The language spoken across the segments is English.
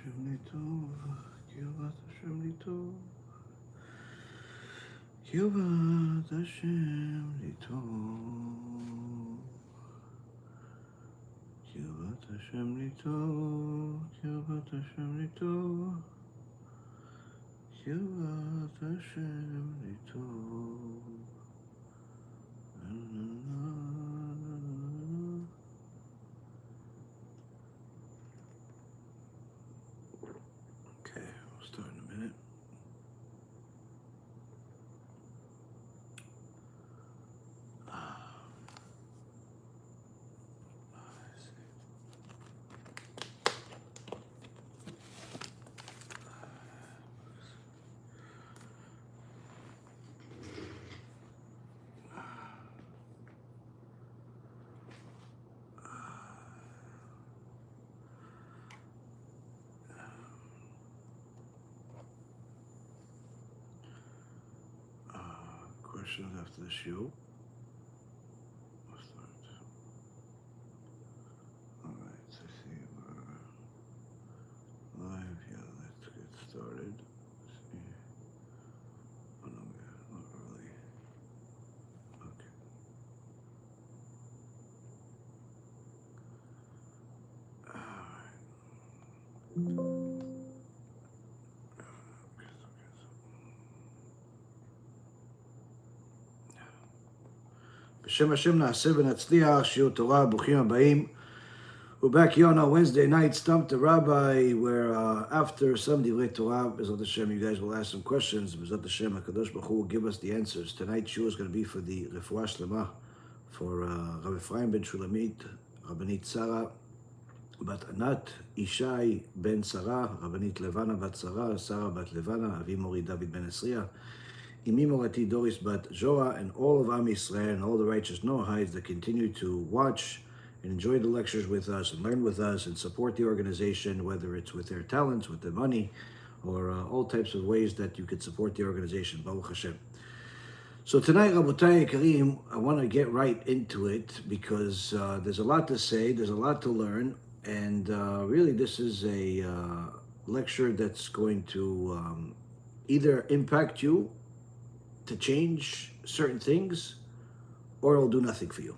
Hashem li tov, Kiruv Hashem li tov, Kiruv Hashem li tov, Kiruv Hashem li tov, Kiruv Hashem li tov, Kiruv Hashem li tov. Okay, we'll start in a minute. Questions after the show. We'll start. All right, so I see we're live. Yeah, let's get started. Let's see. Oh no, not really. Okay. All right. B'Shem Hashem na'aseh v'natzliach, shiur Torah, bruchim habayim. We're back here on our Wednesday night, Stump the Rabbi, where after some divrei Torah, BeEzrat HaShem, you guys will ask some questions. BeEzrat HaShem, HaKadosh Baruch Hu will give us the answers. Tonight's shiur is going to be for the refuah shlema, for Rabbi Efraim ben Shulamit, Rabbanit Sarah, Bat Anat, Ishai ben Sarah, Rabbanit Levana bat Sarah, Sarah bat Levana, Avi Mori David ben Esriya, Imi Morati Doris bat Joah, and all of Am Yisrael and all the righteous Noahites that continue to watch and enjoy the lectures with us and learn with us and support the organization, whether it's with their talents, with their money, or all types of ways that you could support the organization. Baruch Hashem. So tonight, Rabotai Karim, I want to get right into it because there's a lot to say, there's a lot to learn, and really this is a lecture that's going to either impact you to change certain things, or it'll do nothing for you.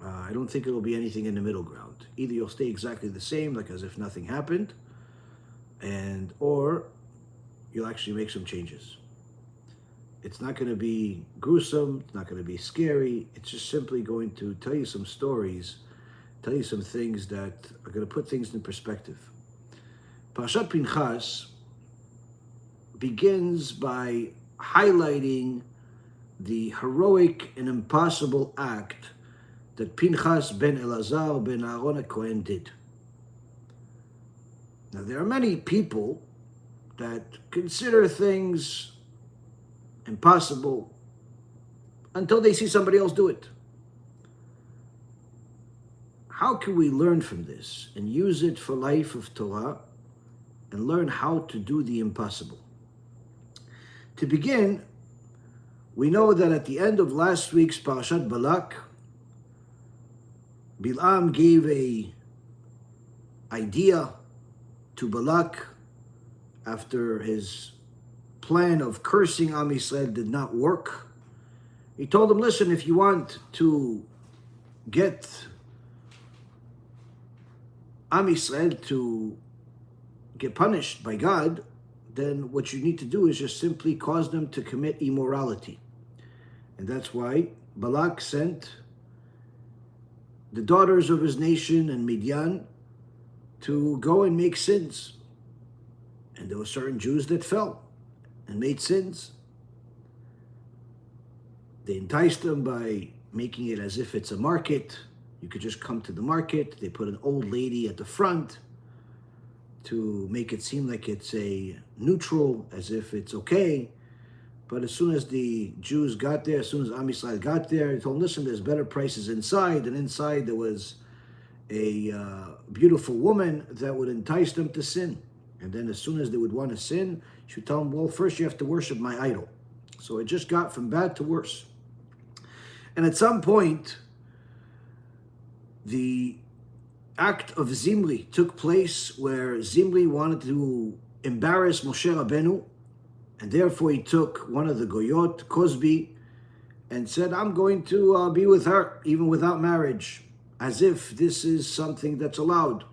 I don't think it'll be anything in the middle ground. Either you'll stay exactly the same, like as if nothing happened, or you'll actually make some changes. It's not going to be gruesome, it's not going to be scary, it's just simply going to tell you some stories, tell you some things that are going to put things in perspective. Parashat Pinas begins by highlighting the heroic and impossible act that Pinchas ben Elazar ben Aaron HaKohen did. Now, there are many people that consider things impossible until they see somebody else do it. How can we learn from this and use it for life of Torah and learn how to do the impossible? To begin, we know that at the end of last week's Parashat Balak, Bilam gave a idea to Balak after his plan of cursing Am Yisrael did not work. He told him, listen, if you want to get Am Yisrael to get punished by God, then what you need to do is just simply cause them to commit immorality. And that's why Balak sent the daughters of his nation and Midian to go and make sins. And there were certain Jews that fell and made sins. They enticed them by making it as if it's a market. You could just come to the market. They put an old lady at the front to make it seem like it's a neutral, as if it's okay. But as soon as the Jews got there, as soon as Am Yisrael got there, they told them, listen, there's better prices inside. And inside there was a beautiful woman that would entice them to sin. And then as soon as they would want to sin, she would tell them, well, first you have to worship my idol. So it just got from bad to worse. And at some point, the act of Zimri took place where Zimri wanted to embarrass Moshe Rabbeinu, and therefore he took one of the Goyot, Cosby, and said, I'm going to be with her, even without marriage, as if this is something that's allowed.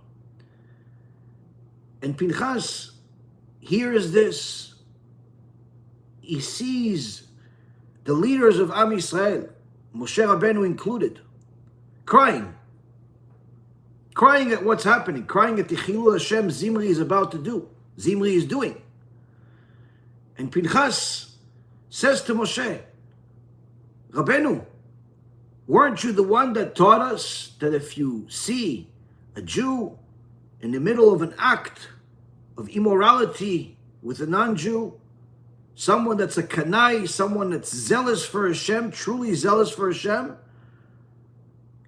And Pinchas hears this. He sees the leaders of Am Yisrael, Moshe Rabbeinu included, crying at what's happening, crying at the Chilul Hashem Zimri is about to do, Zimri is doing. And Pinchas says to Moshe, Rabbeinu, weren't you the one that taught us that if you see a Jew in the middle of an act of immorality with a non-Jew, someone that's a kanai, someone that's zealous for Hashem, truly zealous for Hashem,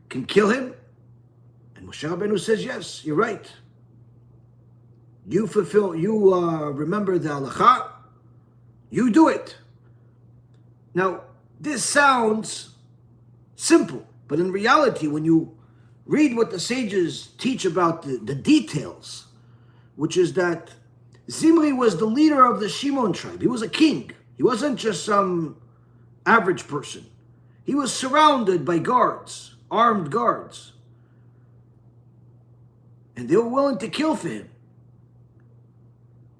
can kill him? And Moshe Rabbeinu says, yes, you're right. You remember the halacha, you do it. Now, this sounds simple, but in reality, when you read what the sages teach about the details, which is that Zimri was the leader of the Shimon tribe. He was a king. He wasn't just some average person. He was surrounded by guards, armed guards. And they were willing to kill for him.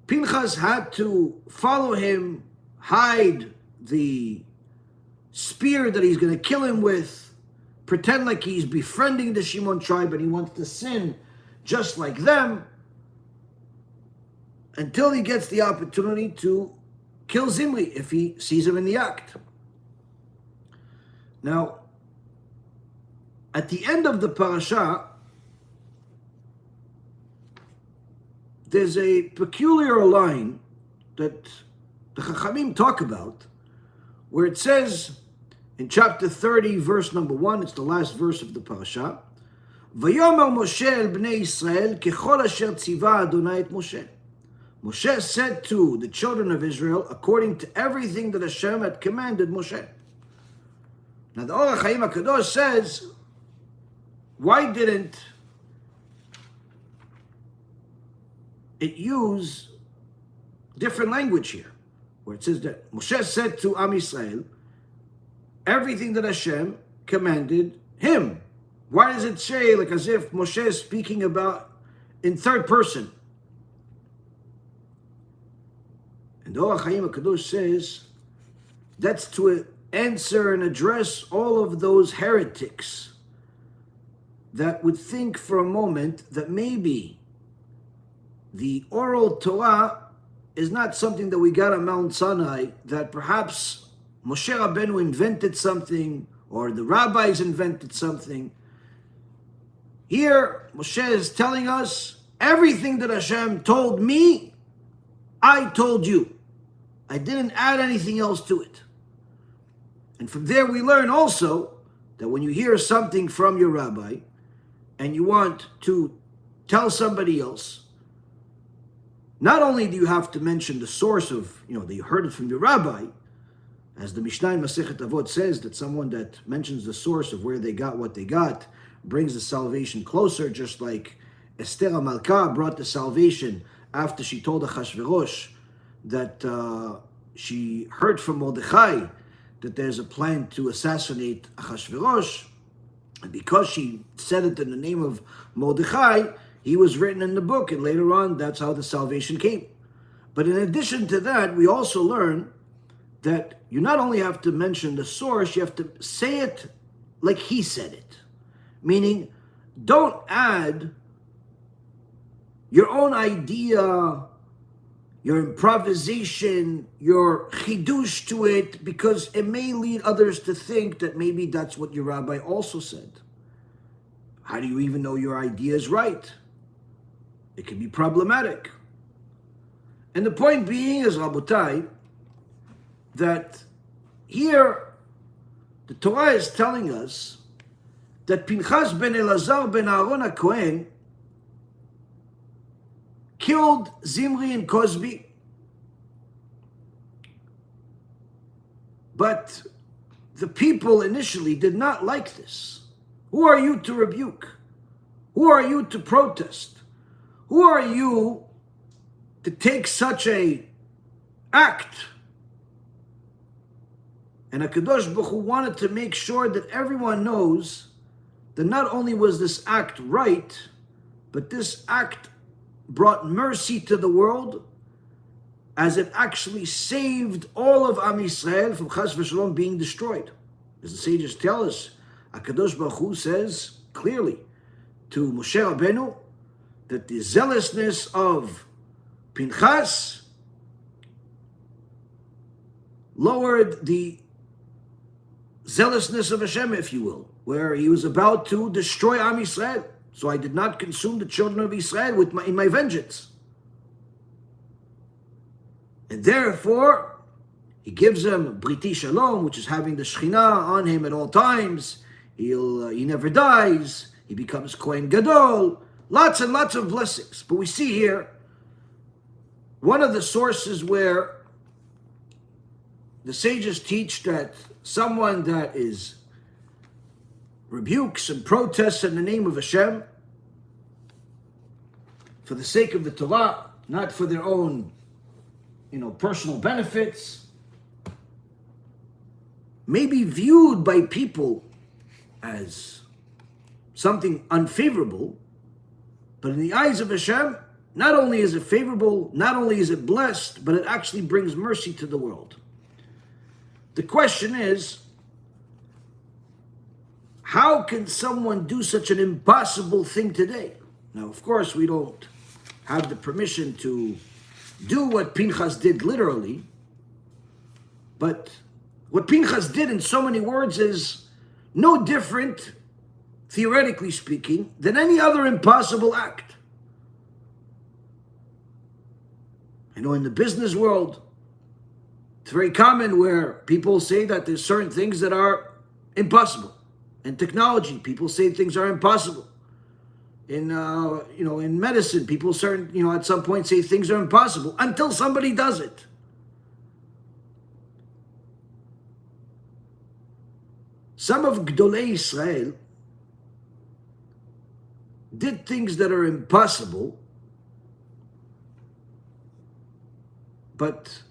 Pinchas had to follow him, hide the spear that he's going to kill him with, pretend like he's befriending the Shimon tribe and he wants to sin just like them, until he gets the opportunity to kill Zimri if he sees him in the act. Now, at the end of the parasha, there's a peculiar line that the Chachamim talk about, where it says in chapter 30, verse number 1, it's the last verse of the parasha, Vayomer Moshe el bnei Yisrael kechol asher tziva Adonai et Moshe. Moshe said to the children of Israel, according to everything that Hashem had commanded Moshe. Now the Or HaChaim HaKadosh says, why didn't it use different language here? Where it says that Moshe said to Am Yisrael, everything that Hashem commanded him. Why does it say like as if Moshe is speaking about in third person? And the Or HaChaim HaKadosh says that's to answer and address all of those heretics that would think for a moment that maybe the oral Torah is not something that we got on Mount Sinai, that perhaps Moshe Rabbeinu invented something or the rabbis invented something. Here, Moshe is telling us, everything that Hashem told me, I told you. I didn't add anything else to it. And from there we learn also that when you hear something from your rabbi and you want to tell somebody else, not only do you have to mention the source of, that you heard it from your rabbi, as the Mishnah in Masechet Avot says, that someone that mentions the source of where they got what they got brings the salvation closer, just like Esther HaMalkah brought the salvation after she told Achashverosh that she heard from Mordechai that there's a plan to assassinate Achashverosh, and because she said it in the name of Mordechai, he was written in the book, and later on, that's how the salvation came. But in addition to that, we also learn that you not only have to mention the source, you have to say it like he said it. Meaning, don't add your own idea, your improvisation, your chidush to it, because it may lead others to think that maybe that's what your rabbi also said. How do you even know your idea is right? It can be problematic. And the point being is, Rabotai, that here the Torah is telling us that Pinchas ben Elazar ben Aaron HaKohen killed Zimri and Cosby. But the people initially did not like this. Who are you to rebuke? Who are you to protest? Who are you to take such a act? And HaKadosh Baruch Hu wanted to make sure that everyone knows that not only was this act right, but this act brought mercy to the world, as it actually saved all of Am Yisrael from Chas v'Shalom being destroyed. As the sages tell us, HaKadosh Baruch Hu says clearly to Moshe Rabbeinu that the zealousness of Pinchas lowered the zealousness of Hashem, if you will, where he was about to destroy Am Yisrael. So I did not consume the children of Israel in my vengeance. And therefore, he gives them Briti Shalom, which is having the Shekhinah on him at all times. He never dies. He becomes Kohen Gadol. Lots and lots of blessings. But we see here one of the sources where the sages teach that someone that rebukes and protests in the name of Hashem for the sake of the Torah, not for their own, personal benefits, may be viewed by people as something unfavorable, but in the eyes of Hashem, not only is it favorable, not only is it blessed, but it actually brings mercy to the world. The question is, how can someone do such an impossible thing today? Now, of course, we don't have the permission to do what Pinchas did literally, but what Pinchas did in so many words is no different, theoretically speaking, than any other impossible act. I know in the business world, it's very common where people say that there's certain things that are impossible. In technology, people say things are impossible. In medicine, people at some point say things are impossible until somebody does it. Some of Gdolei Yisrael did things that are impossible, but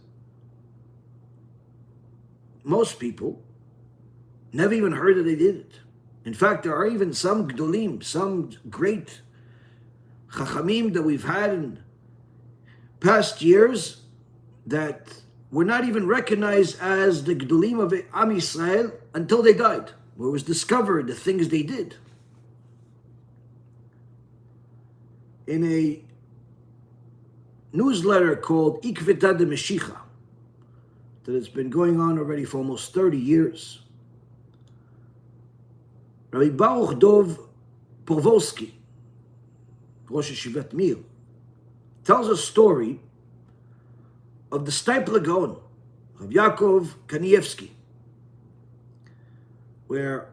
most people never even heard that they did it. In fact, there are even some Gdolim, some great Chachamim that we've had in past years that were not even recognized as the Gdolim of Am Yisrael until they died, where it was discovered the things they did. In a newsletter called Ikveta de Meshicha, that has been going on already for almost 30 years, Rabbi Baruch Dov Porvolsky, Rosh Yeshivat Mir, tells a story of the Steipler Gaon, of Yaakov Kanievsky, where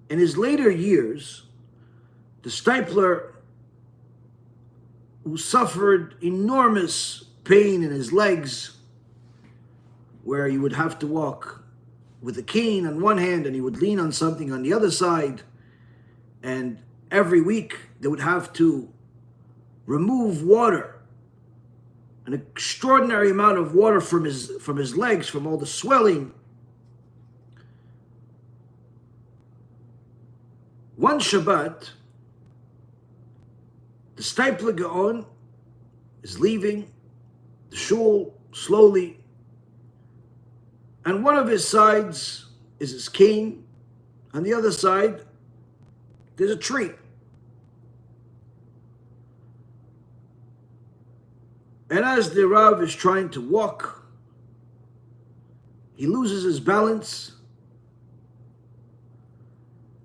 in his later years, the Steipler, who suffered enormous pain in his legs, where he would have to walk with a cane on one hand and he would lean on something on the other side, and every week they would have to remove water, an extraordinary amount of water from his legs, from all the swelling. One Shabbat, the Steipler Gaon is leaving the shul slowly, and one of his sides is his cane. On the other side, there's a tree. And as the Rav is trying to walk, he loses his balance.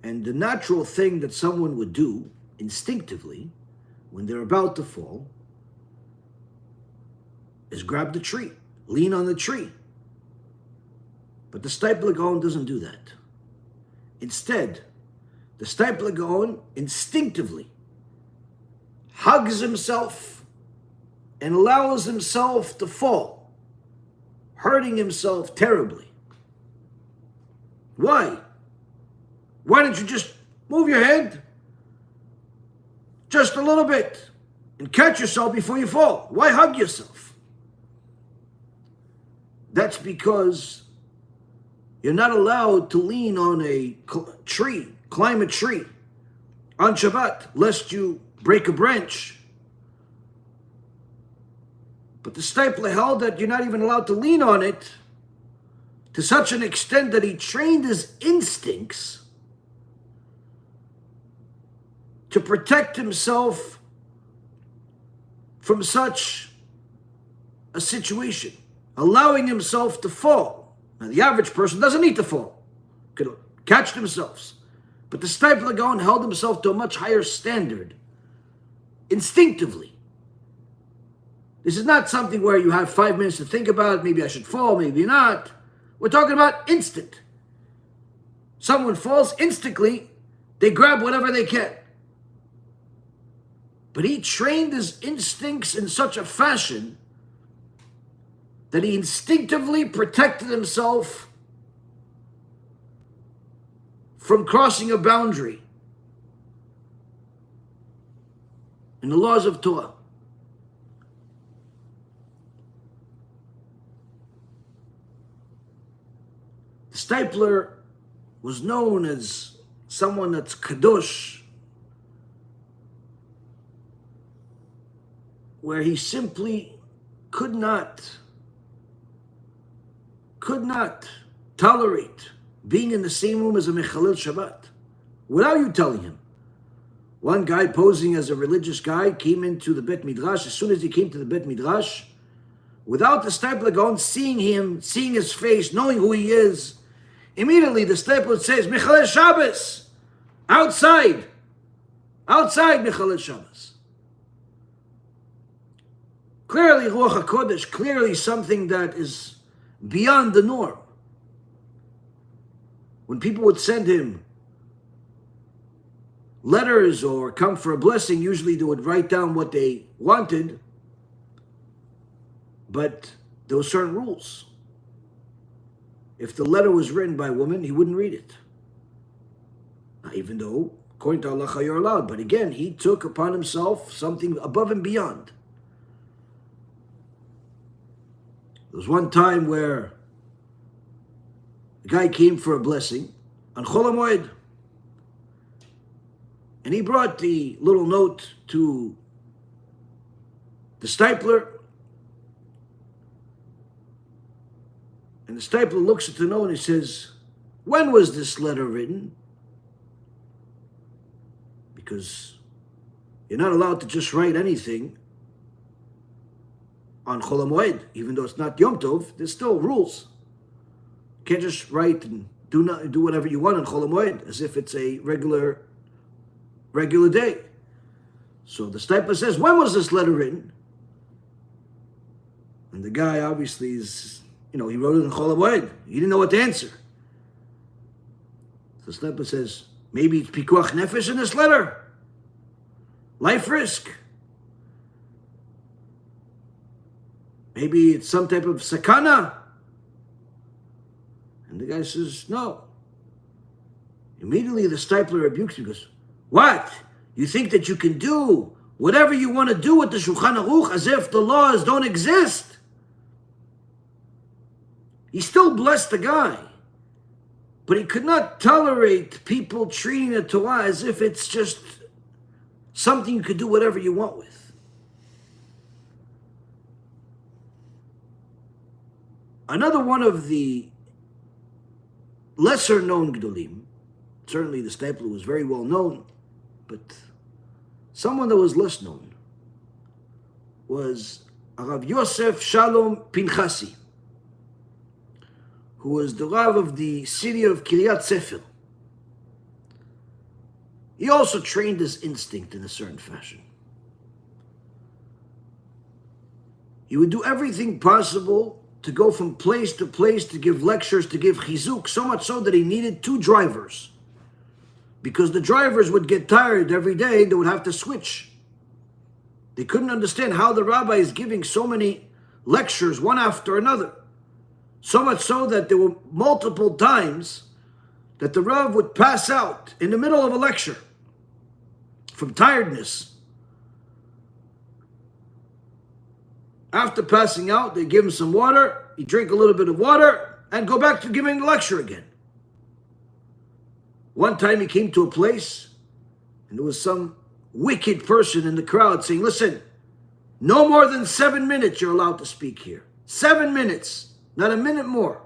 And the natural thing that someone would do instinctively when they're about to fall is grab the tree, lean on the tree. But the Steipler Gaon doesn't do that. Instead, the Steipler Gaon instinctively hugs himself and allows himself to fall, hurting himself terribly. Why? Why don't you just move your head, Just a little bit. And catch yourself before you fall. Why hug yourself? That's because you're not allowed to lean on a tree, climb a tree on Shabbat, lest you break a branch. But the stipler held that you're not even allowed to lean on it to such an extent that he trained his instincts to protect himself from such a situation, allowing himself to fall. Now, the average person doesn't need to fall, could catch themselves. But the stipler Gaon held himself to a much higher standard, instinctively. This is not something where you have 5 minutes to think about, maybe I should fall, maybe not. We're talking about instant. Someone falls, instantly, they grab whatever they can. But he trained his instincts in such a fashion that he instinctively protected himself from crossing a boundary in the laws of Torah. The stipler was known as someone that's kadosh, where he simply could not tolerate being in the same room as a mechalel Shabbat without you telling him. One guy posing as a religious guy came into the Bet Midrash. As soon as he came to the Bet Midrash, without the stipler Gaon seeing him, seeing his face, knowing who he is, immediately the stipler says, Mechalel Shabbos, outside Mechalel Shabbos. Clearly, Ruach HaKodesh, clearly something that is beyond the norm. When people would send him letters or come for a blessing, usually they would write down what they wanted, but there were certain rules. If the letter was written by a woman, he wouldn't read it. Now, even though, according to Allah, you're allowed. But again, he took upon himself something above and beyond. There was one time where a guy came for a blessing on Chol HaMoed, and he brought the little note to the stipler, and the stipler looks at the note and he says, when was this letter written? Because you're not allowed to just write anything on Chol HaMoed, even though it's not Yom Tov, there's still rules. You can't just write and do whatever you want on Chol HaMoed as if it's a regular day. So the stipler says, when was this letter written? And the guy obviously is, he wrote it on Chol HaMoed. He didn't know what to answer. So the stipler says, maybe it's Pikuach Nefesh in this letter. Life risk. Maybe it's some type of sakana. And the guy says, no. Immediately the stipler rebukes him. He goes, what? You think that you can do whatever you want to do with the Shulchan Aruch as if the laws don't exist? He still blessed the guy. But he could not tolerate people treating the Torah as if it's just something you could do whatever you want with. Another one of the lesser known Gedolim, certainly the stipler was very well known, but someone that was less known was Rav Yosef Shalom Pinchasi, who was the Rav of the city of Kiryat Sefer. He also trained his instinct in a certain fashion. He would do everything possible to go from place to place to give lectures, to give chizuk, so much so that he needed 2 drivers. Because the drivers would get tired every day, they would have to switch. They couldn't understand how the rabbi is giving so many lectures, one after another. So much so that there were multiple times that the Rav would pass out in the middle of a lecture from tiredness. After passing out, they give him some water, he drink a little bit of water, and go back to giving the lecture again. One time he came to a place, and there was some wicked person in the crowd saying, listen, no more than 7 minutes you're allowed to speak here. 7 minutes, not a minute more.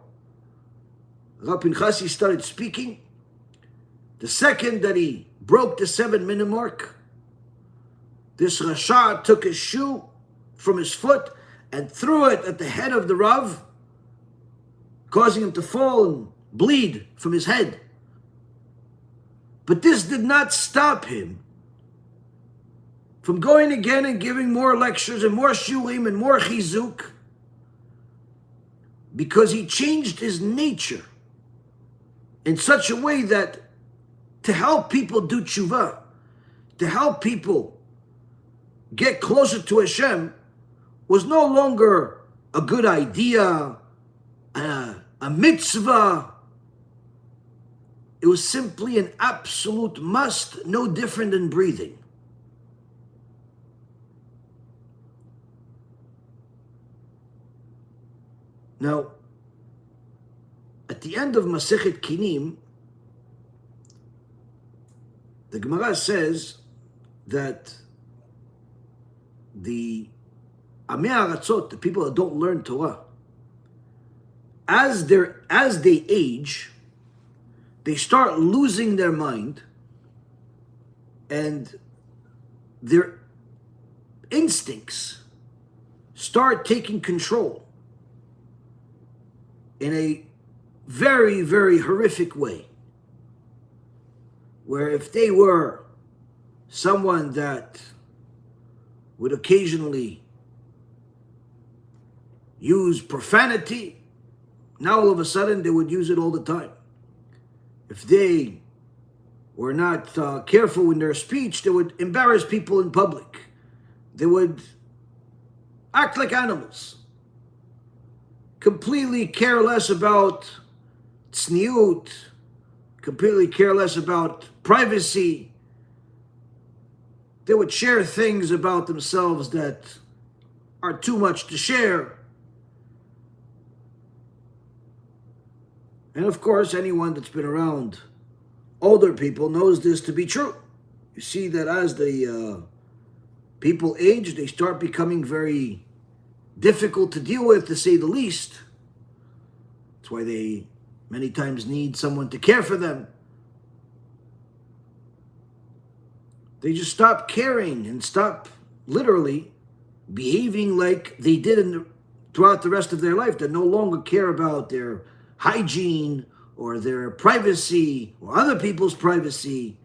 Rabbi Pinchasi started speaking. The second that he broke the 7-minute mark, this Rasha took his shoe from his foot and threw it at the head of the Rav, causing him to fall and bleed from his head. But this did not stop him from going again and giving more lectures and more shurim and more chizuk, because he changed his nature in such a way that to help people do tshuva, to help people get closer to Hashem, was no longer a good idea, a mitzvah. It was simply an absolute must, no different than breathing. Now, at the end of Masechet Kinim, the Gemara says that the Amei Aratzot, the people that don't learn Torah, as they age, they start losing their mind, and their instincts start taking control in a very, very horrific way. Where if they were someone that would occasionally use profanity, now all of a sudden they would use it all the time. If they were not careful in their speech, they would embarrass people in public. They would act like animals. Completely care less about tzniut, completely care less about privacy. They would share things about themselves that are too much to share. And of course, anyone that's been around older people knows this to be true. You see that as the people age, they start becoming very difficult to deal with, to say the least. That's why they many times need someone to care for them. They just stop caring and stop literally behaving like they did throughout the rest of their life. They no longer care about their hygiene or their privacy or other people's privacy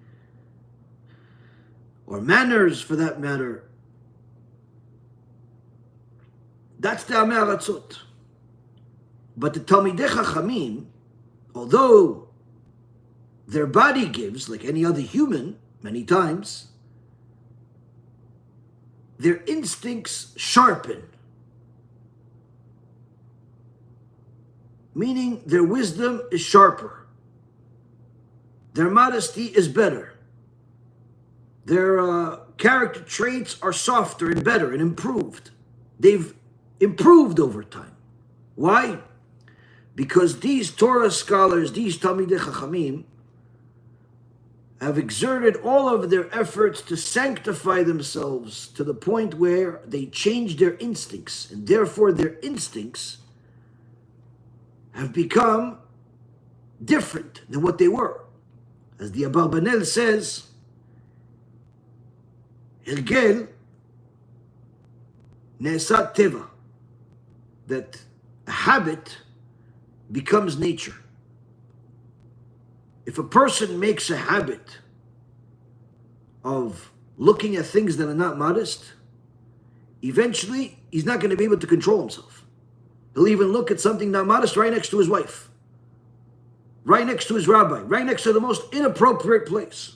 or manners for that matter. That's the Amei Aratzot. But the Talmidei Chachamim, although their body gives, like any other human, many times, their instincts sharpen. Meaning their wisdom is sharper. Their modesty is better. Their character traits are softer and better and improved. They've improved over time. Why? Because these Torah scholars, these Talmidei Chachamim, have exerted all of their efforts to sanctify themselves to the point where they change their instincts, and therefore their instincts have become different than what they were. As the Abarbanel says, Hergel Ne'esat Teva, that a habit becomes nature. If a person makes a habit of looking at things that are not modest, eventually he's not going to be able to control himself. He'll even look at something not modest right next to his wife, right next to his rabbi, right next to the most inappropriate place.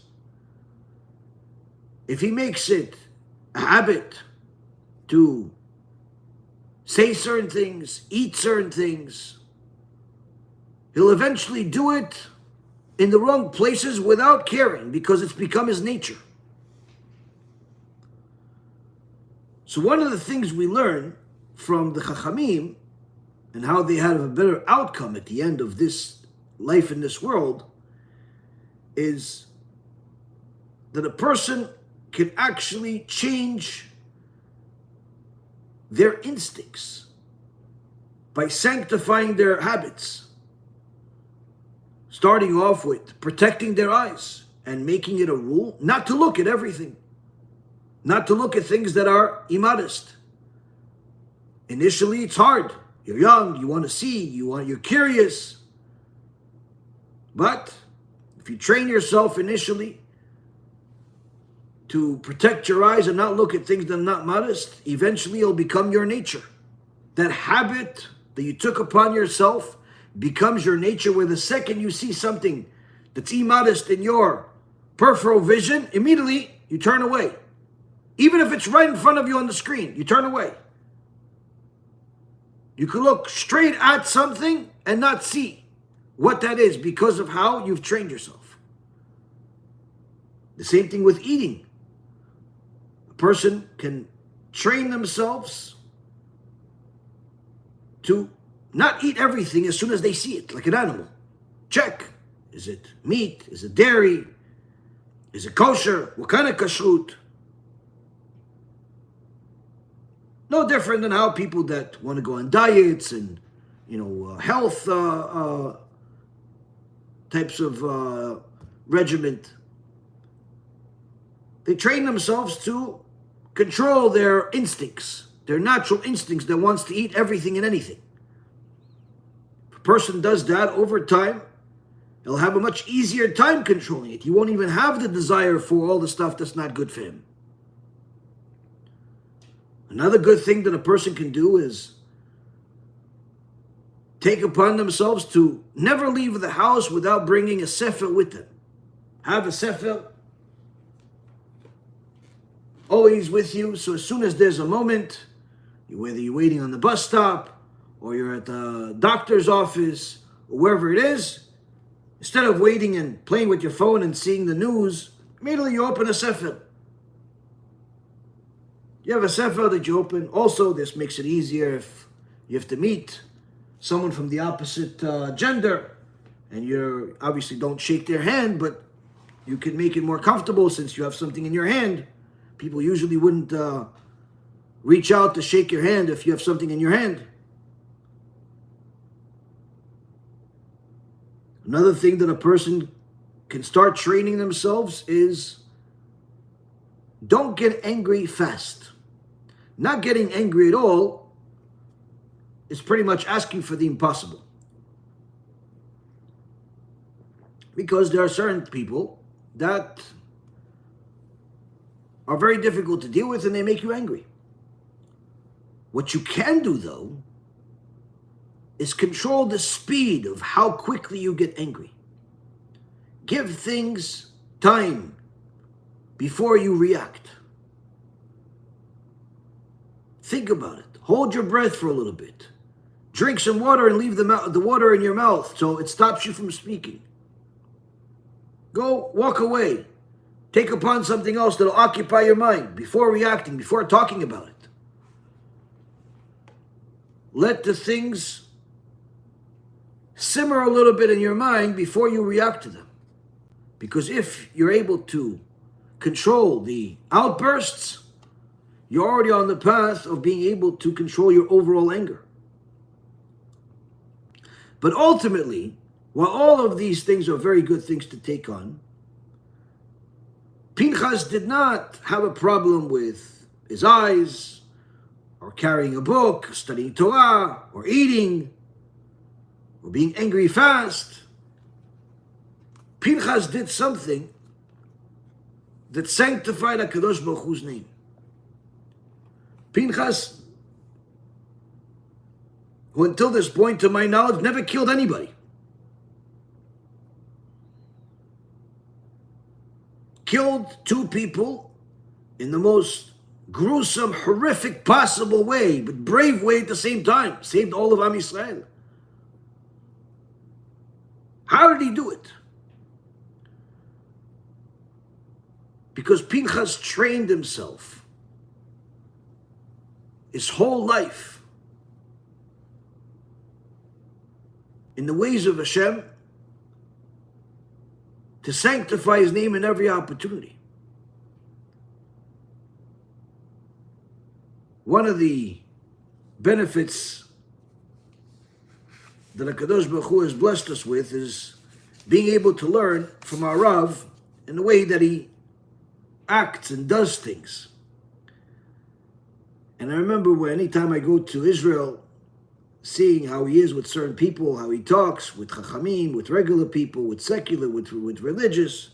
If he makes it a habit to say certain things, eat certain things, he'll eventually do it in the wrong places without caring, because it's become his nature. So one of the things we learn from the Chachamim and how they have a better outcome at the end of this life in this world is that a person can actually change their instincts by sanctifying their habits, starting off with protecting their eyes and making it a rule not to look at everything, not to look at things that are immodest. Initially, it's hard. You're young, you want to see, you're curious. But if you train yourself initially to protect your eyes and not look at things that are not modest, eventually it'll become your nature. That habit that you took upon yourself becomes your nature, where the second you see something that's immodest in your peripheral vision, immediately you turn away. Even if it's right in front of you on the screen, you turn away. You can look straight at something and not see what that is because of how you've trained yourself. The same thing with eating. A person can train themselves to not eat everything as soon as they see it, like an animal. Check. Is it meat? Is it dairy? Is it kosher? What kind of kashrut? No different than how people that want to go on diets and, health types of regiment. They train themselves to control their instincts, their natural instincts that wants to eat everything and anything. If a person does that over time, he'll have a much easier time controlling it. He won't even have the desire for all the stuff that's not good for him. Another good thing that a person can do is take upon themselves to never leave the house without bringing a sefer with them. Have a sefer always with you, so as soon as there's a moment, whether you're waiting on the bus stop or you're at the doctor's office or wherever it is, instead of waiting and playing with your phone and seeing the news, immediately you open a sefer. You have a sefer that you open. Also, this makes it easier if you have to meet someone from the opposite gender, and you obviously don't shake their hand, but you can make it more comfortable since you have something in your hand. People usually wouldn't reach out to shake your hand if you have something in your hand. Another thing that a person can start training themselves is don't get angry fast. Not getting angry at all is pretty much asking for the impossible. Because there are certain people that are very difficult to deal with and they make you angry. What you can do, though, is control the speed of how quickly you get angry. Give things time before you react. Think about it. Hold your breath for a little bit. Drink some water and leave the water in your mouth so it stops you from speaking. Go walk away. Take upon something else that'll occupy your mind before reacting, before talking about it. Let the things simmer a little bit in your mind before you react to them. Because if you're able to control the outbursts, you're already on the path of being able to control your overall anger. But ultimately, while all of these things are very good things to take on, Pinas did not have a problem with his eyes, or carrying a book, studying Torah, or eating, or being angry fast. Pinas did something that sanctified HaKadosh Baruch Hu's name. Pinas, who until this point, to my knowledge, never killed anybody, killed two people in the most gruesome, horrific possible way, but brave way at the same time. Saved all of Am Yisrael. How did he do it? Because Pinas trained himself his whole life in the ways of Hashem, to sanctify His name in every opportunity. One of the benefits that HaKadosh Baruch Hu has blessed us with is being able to learn from our Rav in the way that he acts and does things. And I remember anytime I go to Israel, seeing how he is with certain people, how he talks with Chachamim, with regular people, with secular, with religious.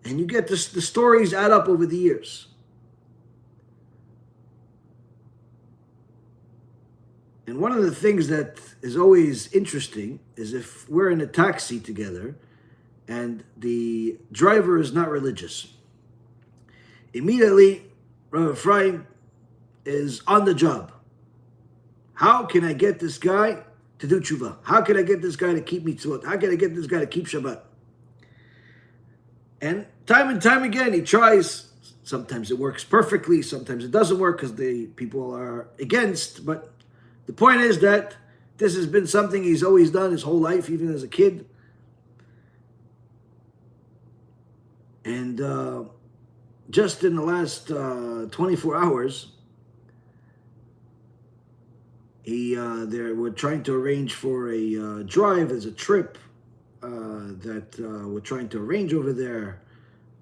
And you get this, the stories add up over the years. And one of the things that is always interesting is if we're in a taxi together and the driver is not religious. Immediately, Rabbi Efraim is on the job. How can I get this guy to do tshuva? How can I get this guy to keep mitzvot? How can I get this guy to keep Shabbat? And time again, he tries. Sometimes it works perfectly. Sometimes it doesn't work because the people are against. But the point is that this has been something he's always done his whole life, even as a kid. And just in the last 24 hours, they were trying to arrange for a drive as a trip that we're trying to arrange over there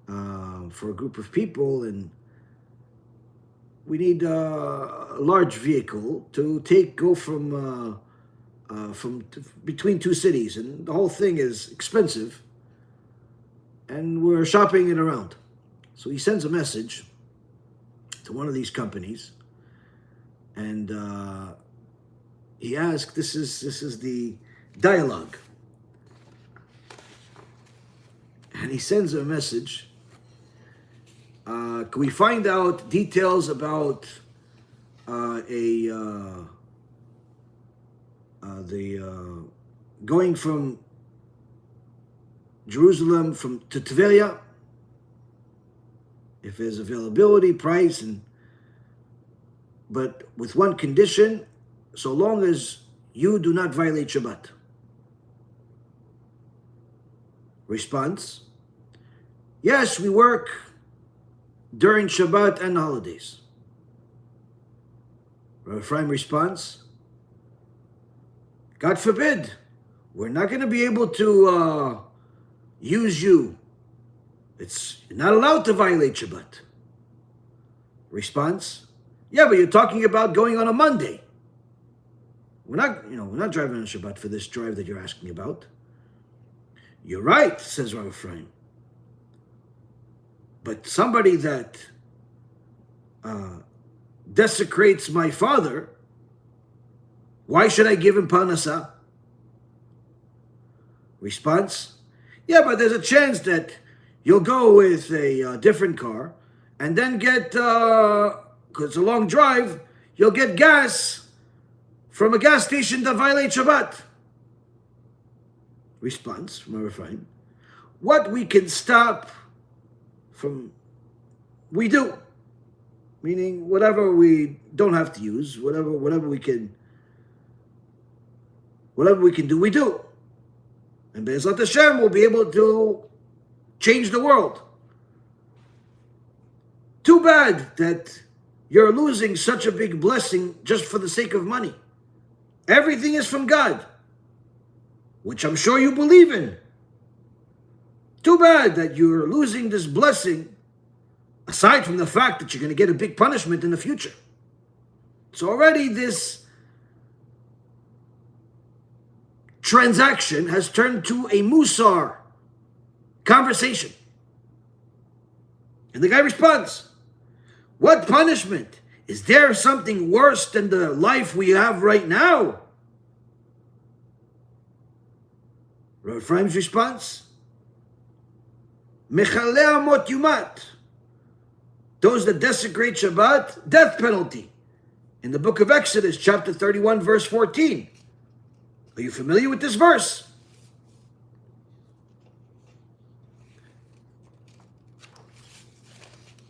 for a group of people, and we need a large vehicle to go from between two cities, and the whole thing is expensive, and we're shopping it around. So he sends a message to one of these companies, and he asked, this is the dialogue. And he sends a message. Can we find out details about going from Jerusalem to Tveria? If there's availability, price, but with one condition, so long as you do not violate Shabbat. Response: yes, we work during Shabbat and holidays. Rabbi Efraim response: God forbid, we're not going to be able to use you. You're not allowed to violate Shabbat. Response: yeah, but you're talking about going on a Monday. We're not driving on Shabbat for this drive that you're asking about. You're right, says Rabbi Efraim. But somebody that desecrates my father, why should I give him parnasah? Response: yeah, but there's a chance that you'll go with a different car and then get, because it's a long drive, you'll get gas from a gas station that violates Shabbat. Response from Rabbi Efraim: what we can stop from, we do. Meaning whatever we don't have to use, whatever we can do, we do. And BeEzrat HaShem will be able to change the world. Too bad that you're losing such a big blessing just for the sake of money. Everything is from God, which I'm sure you believe in. Too bad that you're losing this blessing, aside from the fact that you're going to get a big punishment in the future. So already this transaction has turned to a musar conversation. And the guy responds: what punishment? Is there something worse than the life we have right now? Rabbi Efraim's response: Mechalei amot yumat. Those that desecrate Shabbat, death penalty. In the book of Exodus, chapter 31, verse 14. Are you familiar with this verse?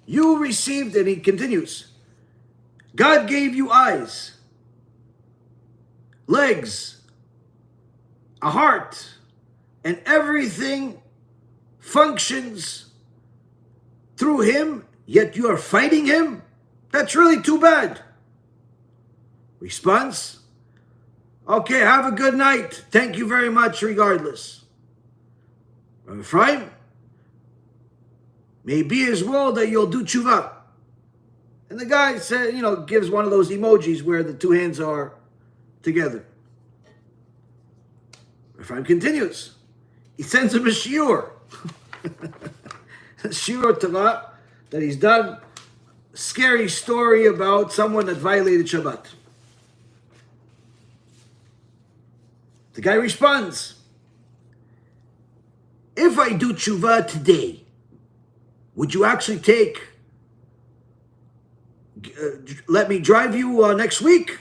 You received, and he continues, God gave you eyes legs, a heart, and everything functions through him, yet you are fighting him? That's really too bad. Response: okay, have a good night. Thank you very much regardless. Efraim, may be as well that you'll do tshuva. And the guy said, gives one of those emojis where the two hands are together. Efraim continues. He sends him a shiur. A shiur Torah that he's done. A scary story about someone that violated Shabbat. The guy responds, if I do tshuva today, would you actually let me drive you next week?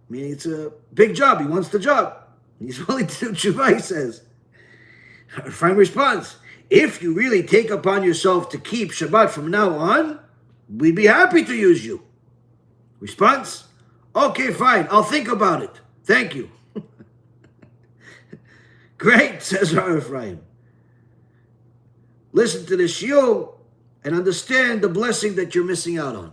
I mean, it's a big job. He wants the job. He's willing to do tshuva, he says. Efraim responds, if you really take upon yourself to keep Shabbat from now on, we'd be happy to use you. Response, okay, fine. I'll think about it. Thank you. Great, says Efraim. Listen to the shiur and understand the blessing that you're missing out on.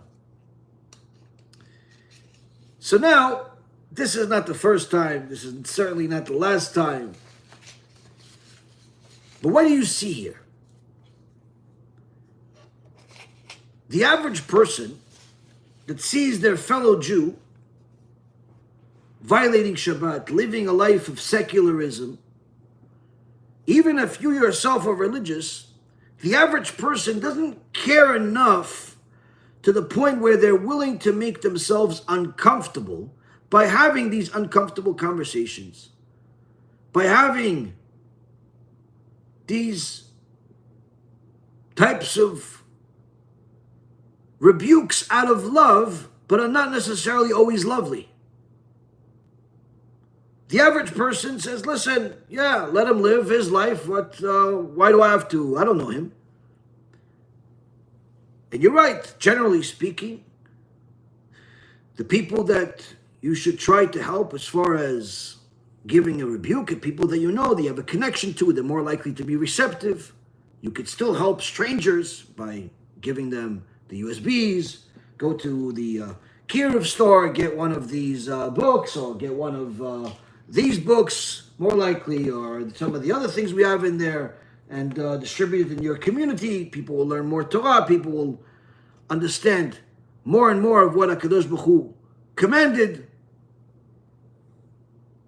So now, this is not the first time. This is certainly not the last time. But what do you see here? The average person that sees their fellow Jew violating Shabbat, living a life of secularism, even if you yourself are religious, the average person doesn't care enough to the point where they're willing to make themselves uncomfortable by having these uncomfortable conversations, by having these types of rebukes out of love, but are not necessarily always lovely. The average person says, listen, yeah, let him live his life. Why do I have to? I don't know him. And you're right, generally speaking, the people that you should try to help as far as giving a rebuke at people that you know, they have a connection to, they're more likely to be receptive. You could still help strangers by giving them the USBs, go to the Kiruv store, get one of these books, or get one of these books, more likely, or some of the other things we have in there, and distribute it in your community. People will learn more Torah. People will understand more and more of what HaKadosh Baruch Hu commanded.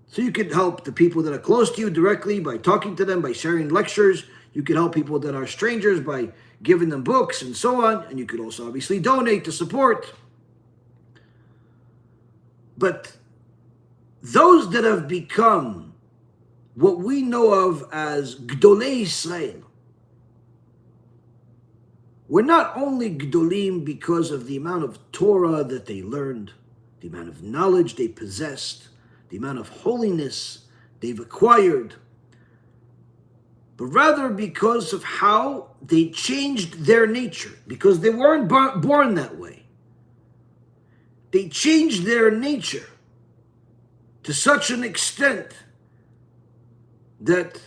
So you can help the people that are close to you directly by talking to them, by sharing lectures. You can help people that are strangers by giving them books and so on. And you could also obviously donate to support. But those that have become what we know of as Gdolei Yisrael were not only Gdolim because of the amount of Torah that they learned, the amount of knowledge they possessed, the amount of holiness they've acquired, but rather because of how they changed their nature, because they weren't born that way. They changed their nature to such an extent that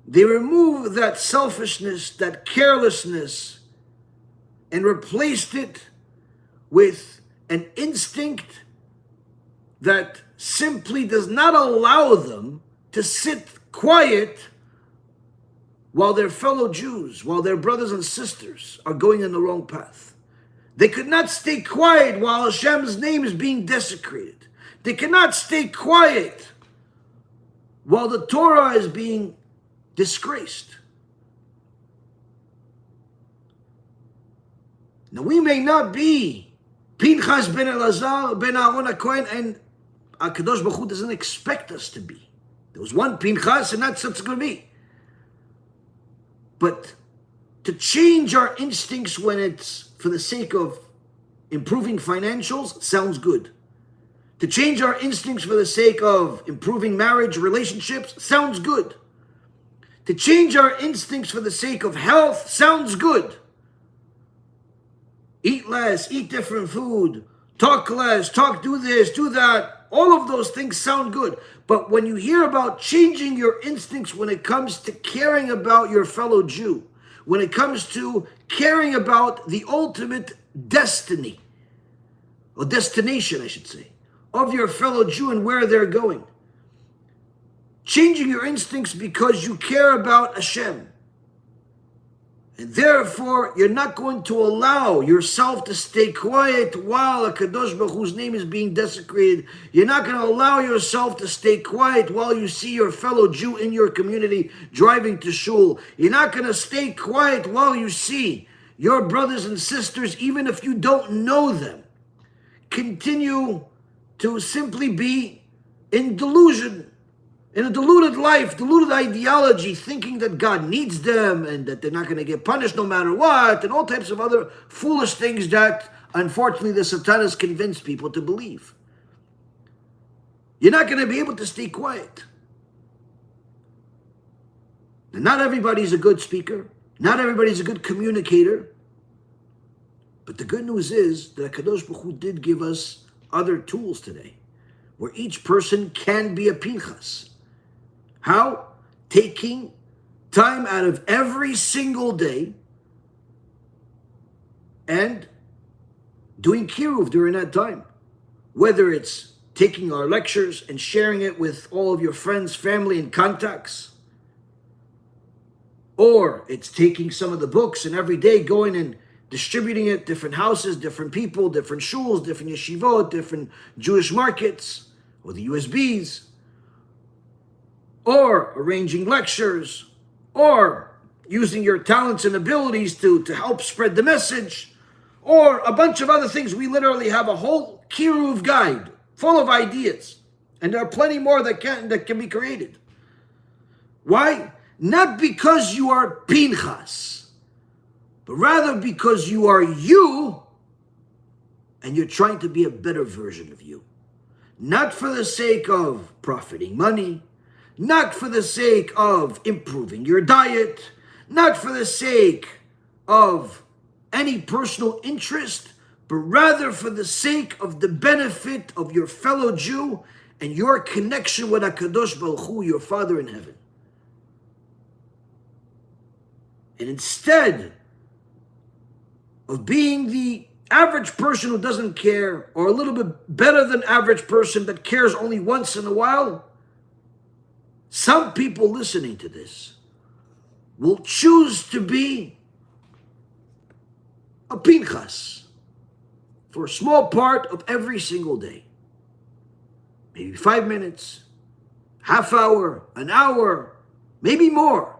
they remove that selfishness, that carelessness, and replaced it with an instinct that simply does not allow them to sit quiet while their fellow Jews, while their brothers and sisters are going in the wrong path. They could not stay quiet while Hashem's name is being desecrated. They cannot stay quiet while the Torah is being disgraced. Now, we may not be Pinas ben Elazar ben Aaron HaKohen, and HaKadosh Baruch Hu doesn't expect us to be. There was one Pinas, and that's what it's going to be. But to change our instincts when it's for the sake of improving financials sounds good. To change our instincts for the sake of improving marriage relationships sounds good. To change our instincts for the sake of health sounds good. Eat less, eat different food, talk less, do this, do that. All of those things sound good. But when you hear about changing your instincts when it comes to caring about your fellow Jew, when it comes to caring about the ultimate destiny, or destination, I should say, of your fellow Jew and where they're going, changing your instincts because you care about Hashem, and therefore you're not going to allow yourself to stay quiet while a Kadosh Baruch Hu's name is being desecrated. You're not going to allow yourself to stay quiet while you see your fellow Jew in your community driving to shul. You're not going to stay quiet while you see your brothers and sisters, even if you don't know them, continue to simply be in delusion, in a deluded life, deluded ideology, thinking that God needs them and that they're not going to get punished no matter what, and all types of other foolish things that, unfortunately, the Satan has convinced people to believe. You're not going to be able to stay quiet. And not everybody's a good speaker. Not everybody's a good communicator. But the good news is that Kadosh Baruch Hu did give us other tools today, where each person can be a Pinchas. How? Taking time out of every single day and doing Kiruv during that time. Whether it's taking our lectures and sharing it with all of your friends, family, and contacts, or it's taking some of the books and every day going and distributing it, different houses, different people, different shuls, different yeshivot, different Jewish markets, or the USBs, or arranging lectures, or using your talents and abilities to help spread the message, or a bunch of other things. We literally have a whole Kiruv guide full of ideas, and there are plenty more that can be created. Why? Not because you are Pinchas, but rather because you are you, and you're trying to be a better version of you. Not for the sake of profiting money, not for the sake of improving your diet, not for the sake of any personal interest, but rather for the sake of the benefit of your fellow Jew and your connection with HaKadosh Baruch Hu, your Father in heaven. And instead of being the average person who doesn't care, or a little bit better than average person that cares only once in a while, some people listening to this will choose to be a Pinchas for a small part of every single day. Maybe 5 minutes, half hour, an hour, maybe more.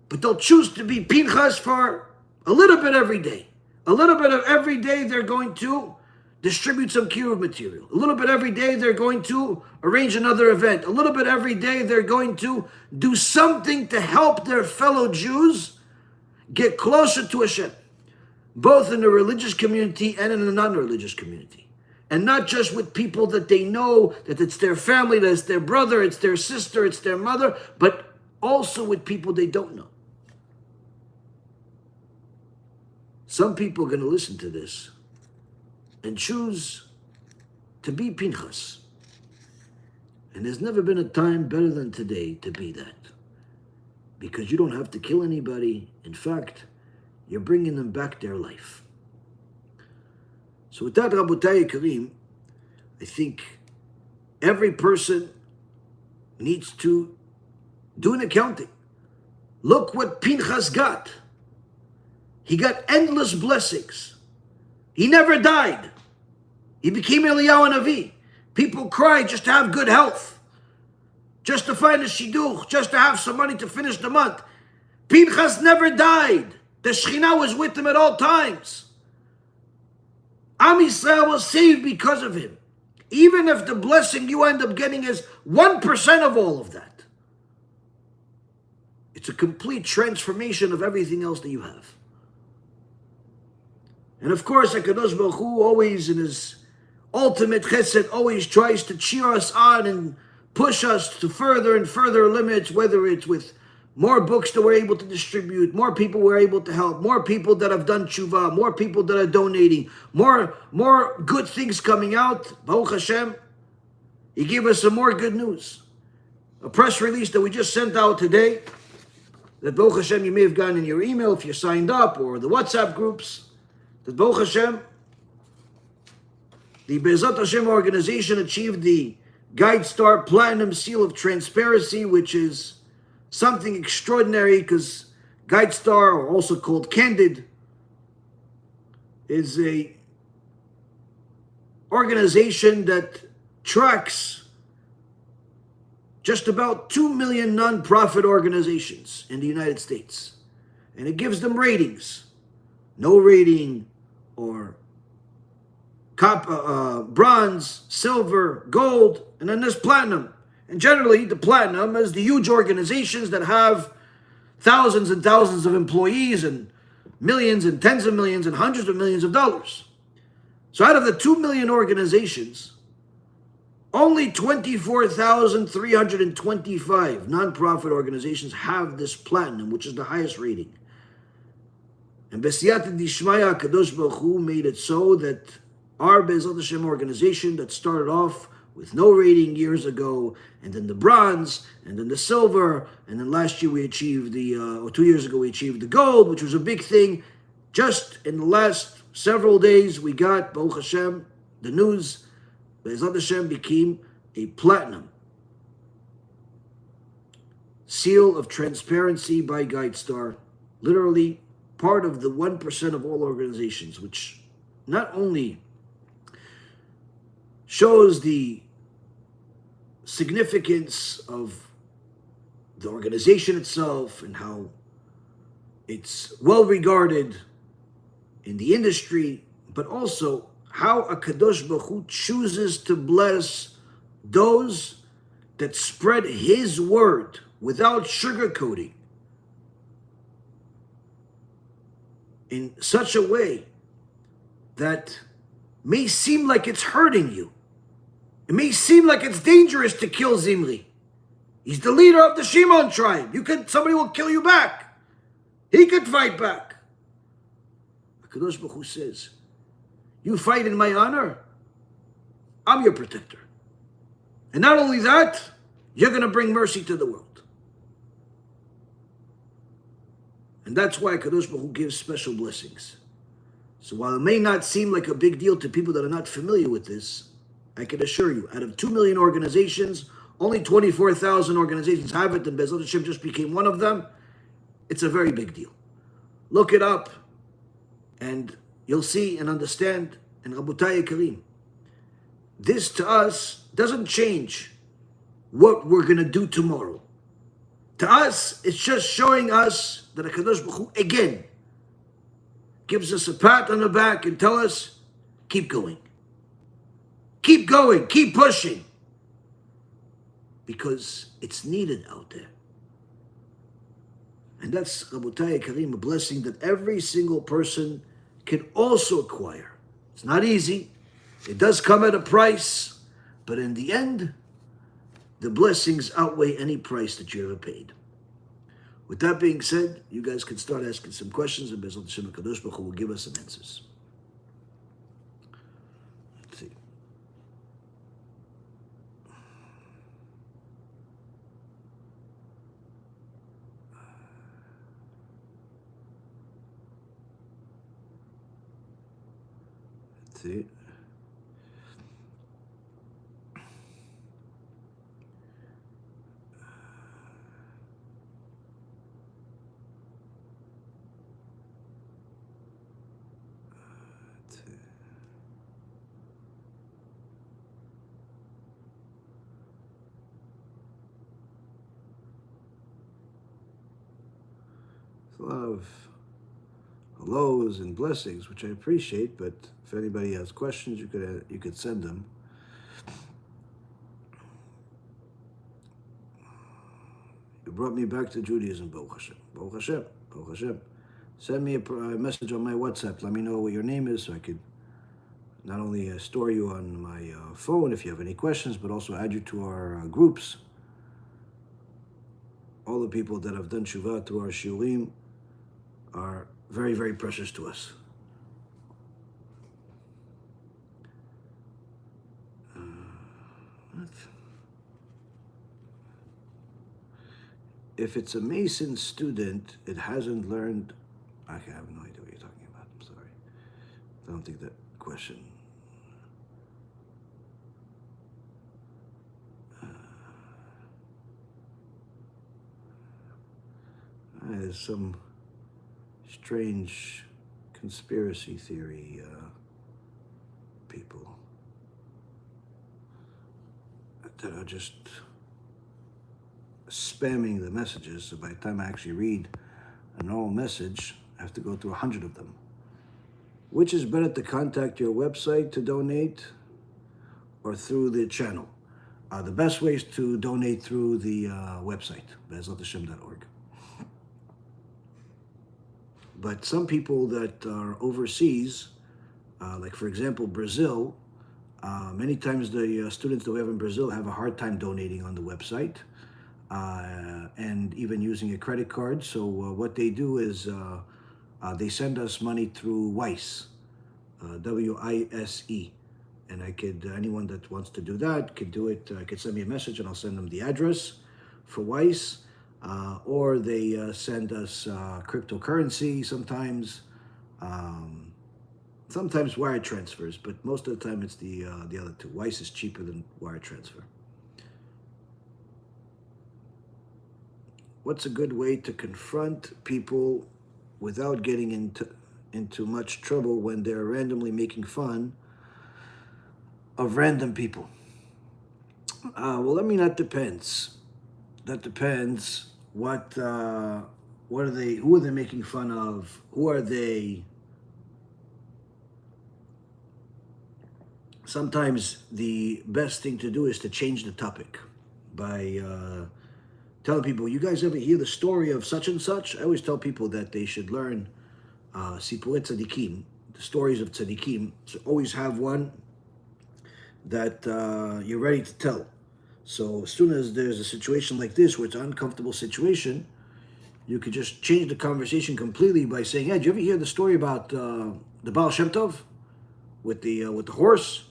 But they'll choose to be Pinchas for a little bit every day. A little bit of every day they're going to distribute some Kiruv material. A little bit every day they're going to arrange another event. A little bit every day they're going to do something to help their fellow Jews get closer to Hashem, both in the religious community and in the non-religious community. And not just with people that they know, that it's their family, that it's their brother, it's their sister, it's their mother, but also with people they don't know. Some people are going to listen to this and choose to be Pinchas. And there's never been a time better than today to be that. Because you don't have to kill anybody. In fact, you're bringing them back their life. So with that, Rabotai Karim, I think every person needs to do an accounting. Look what Pinchas got. He got endless blessings. He never died. He became Eliyahu Navi. People cry just to have good health, just to find a shidduch, just to have some money to finish the month. Pinchas never died. The Shekhinah was with him at all times. Am Yisrael was saved because of him. Even if the blessing you end up getting is 1% of all of that, it's a complete transformation of everything else that you have. And of course, HaKadosh Baruch Hu always in his ultimate chesed always tries to cheer us on and push us to further and further limits, whether it's with more books that we're able to distribute, more people we're able to help, more people that have done tshuva, more people that are donating, more good things coming out, Baruch Hashem. He gave us some more good news. A press release that we just sent out today, that Baruch Hashem you may have gotten in your email if you signed up, or the WhatsApp groups, that Baruch Hashem, the BeEzrat HaShem organization achieved the Guide Star Platinum Seal of Transparency, which is something extraordinary because Guide Star, or also called Candid, is a organization that tracks just about 2 million non-profit organizations in the United States. And it gives them ratings. No rating, or bronze, silver, gold, and then there's platinum. And generally, the platinum is the huge organizations that have thousands and thousands of employees and millions and tens of millions and hundreds of millions of dollars. So out of the 2 million organizations, only 24,325 nonprofit organizations have this platinum, which is the highest rating. And B'siyata Dishmaya, Kadosh Baruch Hu made it so that our BeEzrat HaShem organization that started off with no rating years ago, and then the bronze, and then the silver, and then last year we achieved or 2 years ago we achieved the gold, which was a big thing. Just in the last several days we got, Baruch Hashem, the news, BeEzrat HaShem became a platinum seal of transparency by Guide Star, literally part of the 1% of all organizations, which not only shows the significance of the organization itself and how it's well regarded in the industry, but also how a Kadosh Baruch Hu chooses to bless those that spread His word without sugarcoating, in such a way that may seem like it's hurting you. It may seem like it's dangerous to kill Zimri. He's the leader of the Shimon tribe. Somebody will kill you back. He could fight back. HaKadosh Baruch Hu says, you fight in my honor, I'm your protector. And not only that, you're going to bring mercy to the world. And that's why HaKadosh Baruch Hu gives special blessings. So while it may not seem like a big deal to people that are not familiar with this, I can assure you, out of 2 million organizations, only 24,000 organizations have it, and BeEzrat HaShem just became one of them. It's a very big deal. Look it up, and you'll see and understand. And Rabotai Karim, this to us doesn't change what we're going to do tomorrow. To us, it's just showing us that HaKadosh Baruch Hu, again, gives us a pat on the back and tell us, keep going. Keep going, keep pushing. Because it's needed out there. And that's, Rabotai Karim, a blessing that every single person can also acquire. It's not easy. It does come at a price. But in the end, the blessings outweigh any price that you ever paid. With that being said, you guys can start asking some questions, and BeEzrat HaShem HaKadosh Baruch Hu will give us some answers. Let's see. Let's see. A lot of hellos and blessings, which I appreciate, but if anybody has questions, you could send them. You brought me back to Judaism, Baruch Hashem. Baruch Hashem, Baruch Hashem. Send me a message on my WhatsApp. Let me know what your name is so I could not only store you on my phone if you have any questions, but also add you to our groups. All the people that have done Shuvah through our Shiurim are very, very precious to us. What? if it's a Mason student, it hasn't learned. I have no idea what you're talking about. I'm sorry. I don't think that question. There's some strange conspiracy theory people that are just spamming the messages. So by the time I actually read a normal message, I have to go through 100 of them. Which is better, to contact your website to donate or through the channel? The best way is to donate through the website, BeEzrat But some people that are overseas, like for example Brazil, many times the students that we have in Brazil have a hard time donating on the website and even using a credit card. So what they do is they send us money through Wise, WISE. And anyone that wants to do that could do it. Could send me a message and I'll send them the address for Wise. Or they send us cryptocurrency sometimes. Sometimes wire transfers, but most of the time it's the other two. Wise is cheaper than wire transfer. What's a good way to confront people without getting into much trouble when they're randomly making fun of random people? Well, I mean, that depends. That depends. What are they? Who are they making fun of? Who are they? Sometimes the best thing to do is to change the topic by telling people, you guys ever hear the story of such and such? I always tell people that they should learn Sipurei Tzadikim, the stories of Tzadikim. So always have one that you're ready to tell. So as soon as there's a situation like this where it's an uncomfortable situation, you could just change the conversation completely by saying, "Hey, did you ever hear the story about the Baal Shem Tov with the horse?"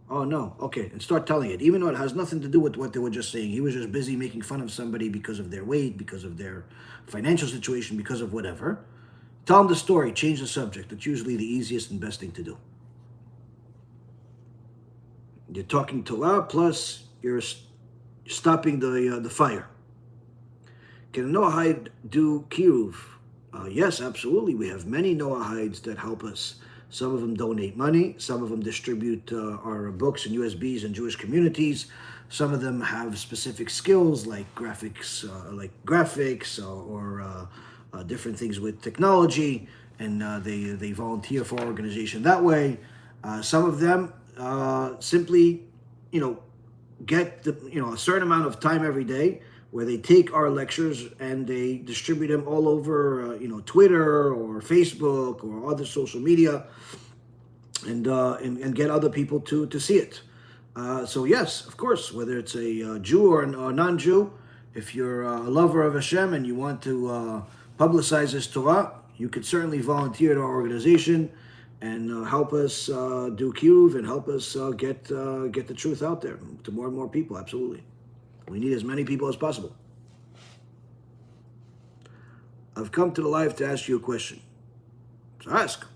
"Oh no." "Okay," and start telling it, even though it has nothing to do with what they were just saying. He was just busy making fun of somebody because of their weight, because of their financial situation, because of whatever. Tell them the story, change the subject. It's usually the easiest and best thing to do. You're talking Torah, plus you're stopping the fire. Can a Noahide do Kiruv? Yes, absolutely. We have many Noahides that help us. Some of them donate money. Some of them distribute our books and USBs in Jewish communities. Some of them have specific skills like graphics, or different things with technology, and they volunteer for our organization that way. Some of them simply, get a certain amount of time every day where they take our lectures and they distribute them all over, Twitter or Facebook or other social media, and get other people to see it. So yes, of course, whether it's a Jew or a non-Jew, if you're a lover of Hashem and you want to publicize this Torah, you could certainly volunteer to our organization and help us do Kiruv and help us get the truth out there to more and more people. Absolutely. We need as many people as possible. I've come to the live to ask you a question. So ask.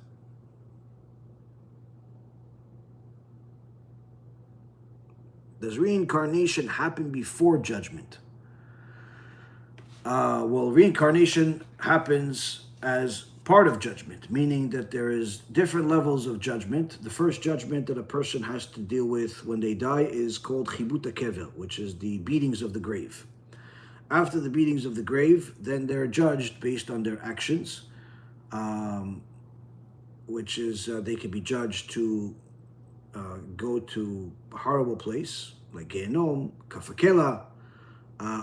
Does reincarnation happen before judgment? Well, reincarnation happens as part of judgment, meaning that there is different levels of judgment. The first judgment that a person has to deal with when they die is called chibut kever, which is the beatings of the grave. After the beatings of the grave, then they're judged based on their actions, which is they can be judged to go to a horrible place like Gehenom, Kafakela,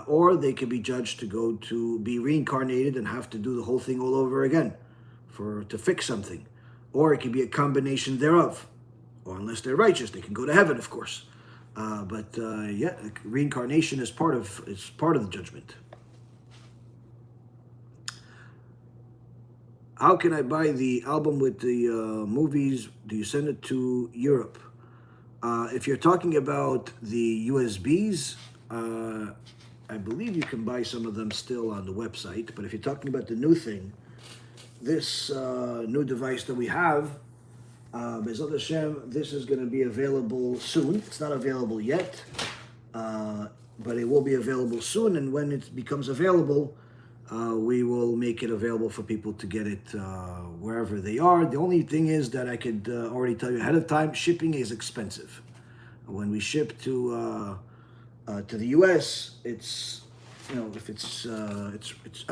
or they can be judged to go to be reincarnated and have to do the whole thing all over again to fix something. Or it can be a combination thereof. Or unless they're righteous, they can go to heaven, of course. But reincarnation is part of the judgment. How can I buy the album with the movies? Do you send it to Europe? If you're talking about the USBs, I believe you can buy some of them still on the website, but if you're talking about the new thing, this new device that we have, BeEzrat HaShem, this is going to be available soon. It's not available yet, but it will be available soon, and when it becomes available, we will make it available for people to get it wherever they are. The only thing is that I could already tell you ahead of time, shipping is expensive. When we ship to the U.S., it's, if it's